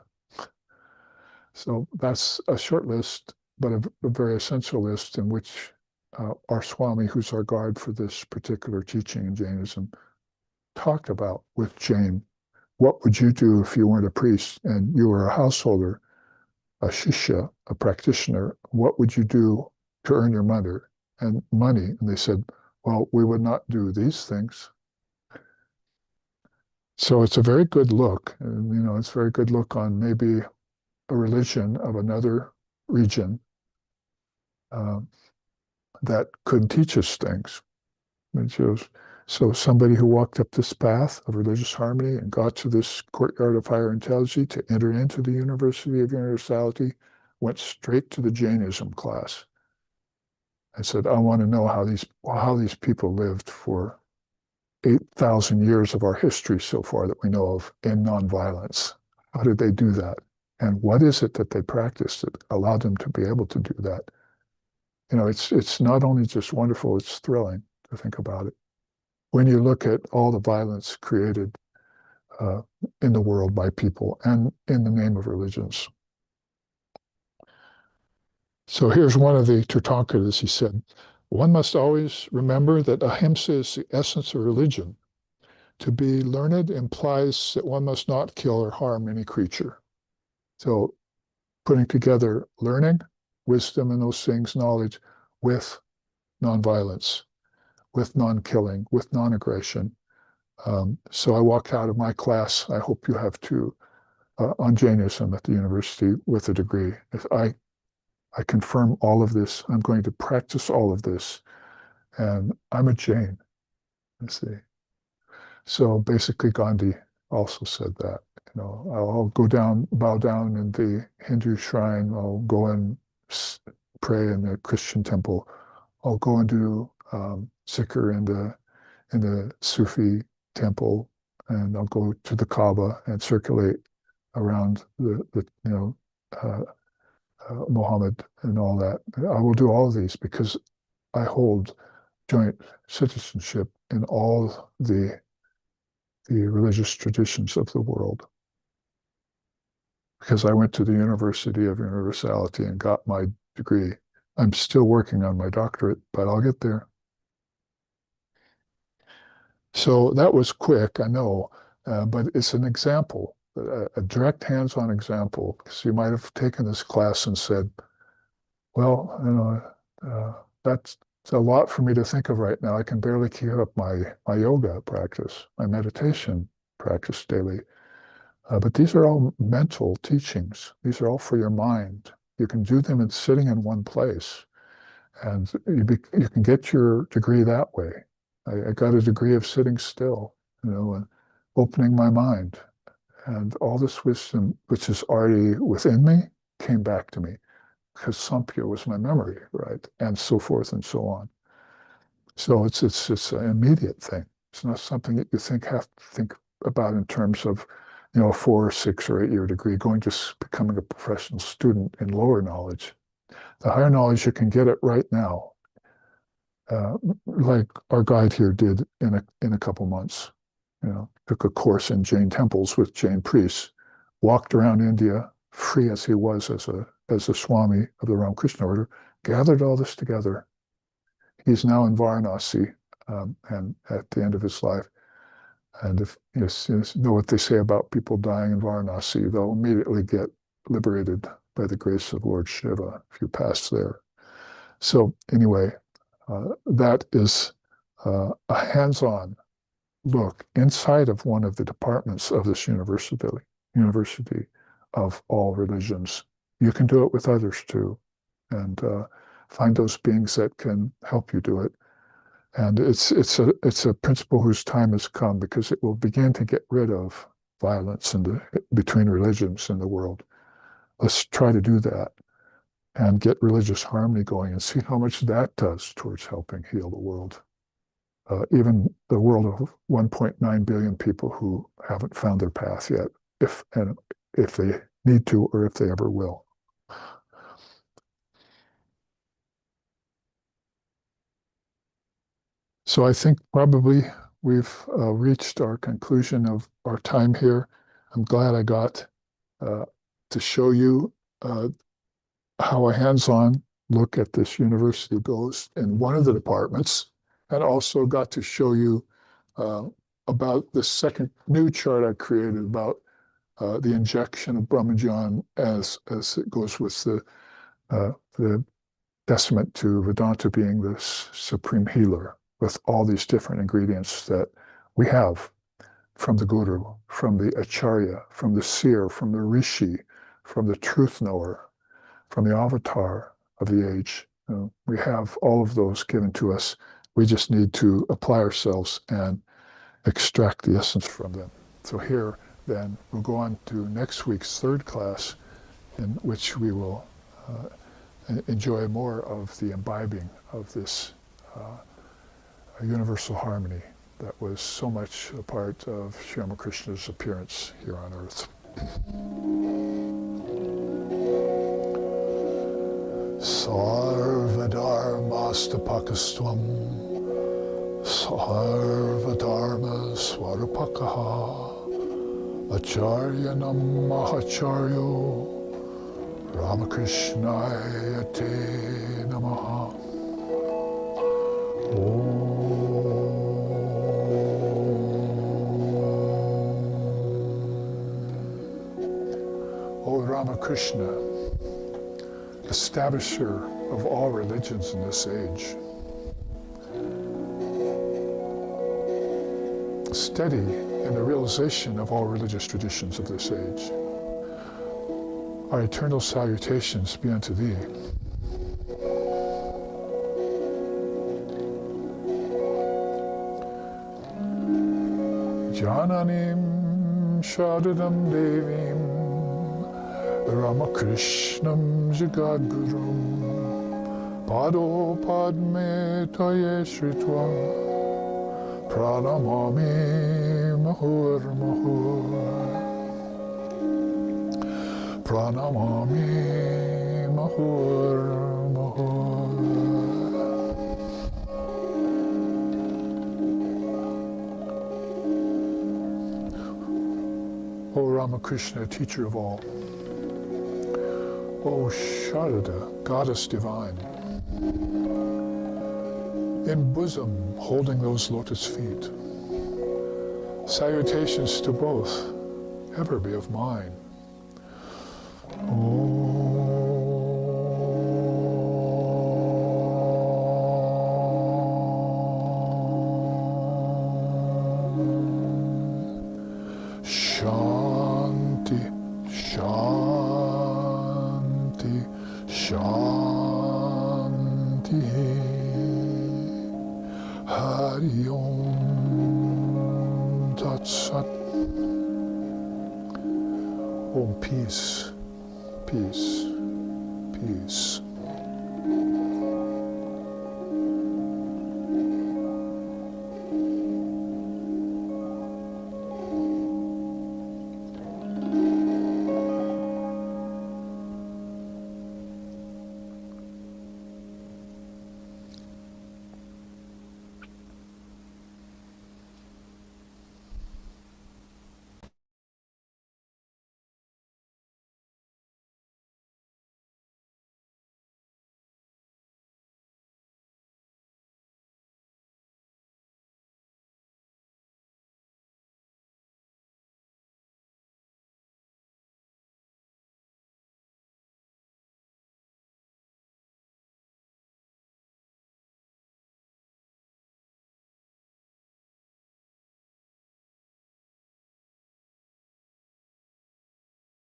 So that's a short list, but a very essential list in which our Swami, who's our guide for this particular teaching in Jainism, talked about with Jain. What would you do if you weren't a priest and you were a householder, a shishya, a practitioner? What would you do to earn your money? And they said, well, we would not do these things. So it's a very good look, and it's a very good look on maybe a religion of another region that could teach us things. So somebody who walked up this path of religious harmony and got to this courtyard of higher intelligence to enter into the University of Universality went straight to the Jainism class. I said, I want to know how these people lived for 8,000 years of our history so far that we know of in nonviolence. How did they do that? And what is it that they practiced that allowed them to be able to do that? It's not only just wonderful, it's thrilling to think about it. When you look at all the violence created in the world by people and in the name of religions. So here's one of the Tirthankaras. He said, one must always remember that ahimsa is the essence of religion. To be learned implies that one must not kill or harm any creature. So putting together learning, wisdom and those things, knowledge, with nonviolence, with non-killing, with non-aggression. So I walked out of my class, I hope you have too, on Jainism at the university with a degree. If I confirm all of this, I'm going to practice all of this, and I'm a Jain, you see. So basically Gandhi also said that, I'll bow down in the Hindu shrine, I'll go and pray in the Christian temple, I'll go and do sikr in the Sufi temple, and I'll go to the Kaaba and circulate around the Muhammad and all that. I will do all of these because I hold joint citizenship in all the religious traditions of the world. Because I went to the University of Universality and got my degree. I'm still working on my doctorate, but I'll get there. So that was quick, I know, but it's an example, a direct hands-on example, because you might have taken this class and said, well, that's a lot for me to think of right now. I can barely keep up my yoga practice, my meditation practice daily. But these are all mental teachings. These are all for your mind. You can do them in sitting in one place, and you can get your degree that way. I got a degree of sitting still, and opening my mind, and all this wisdom, which is already within me, came back to me because Sampya was my memory, right, and so forth and so on. So it's an immediate thing. It's not something that you have to think about in terms of, a 4 or 6 or 8 year degree, going to becoming a professional student in lower knowledge. The higher knowledge, you can get it right now, like our guide here did in a couple months. Took a course in Jain temples with Jain priests, walked around India, free as he was as a Swami of the Ramakrishna order, gathered all this together. He's now in Varanasi, and at the end of his life. And if you know what they say about people dying in Varanasi, they'll immediately get liberated by the grace of Lord Shiva if you pass there. So anyway, that is a hands-on look inside of one of the departments of this university of all religions. You can do it with others too, and find those beings that can help you do it. And it's a principle whose time has come, because it will begin to get rid of violence between religions in the world. Let's try to do that and get religious harmony going and see how much that does towards helping heal the world. Even the world of 1.9 billion people who haven't found their path yet, if they need to or if they ever will. So I think probably we've reached our conclusion of our time here. I'm glad I got to show you how a hands-on look at this university goes in one of the departments, and also got to show you about the second new chart I created about the injection of Brahmajan as it goes with the testament to Vedanta being the supreme healer, with all these different ingredients that we have from the Guru, from the Acharya, from the seer, from the Rishi, from the truth knower, from the avatar of the age. We have all of those given to us. We just need to apply ourselves and extract the essence from them. So here, then, we'll go on to next week's third class, in which we will enjoy more of the imbibing of this universal harmony that was so much a part of Sri Ramakrishna's appearance here on earth. Sarva dharmastapakastvam sarva dharma swarapakaha acharyanam mahacharyo Ramakrishnaya te namaha. O Ramakrishna, establisher of all religions in this age, steady in the realization of all religious traditions of this age, our eternal salutations be unto thee. Jananim Shadadam Devim Ramakrishnam Jagagurum Pado Padme Taye Shritva Pranamami Mahur Mahur Pranamami Mahur Mahur. O Ramakrishna, teacher of all. O Sharada, goddess divine. In bosom, holding those lotus feet. Salutations to both, ever be of mine. Shanti, Shanti, Shanti. Hari Om Tat Sat. Om, peace, peace, peace.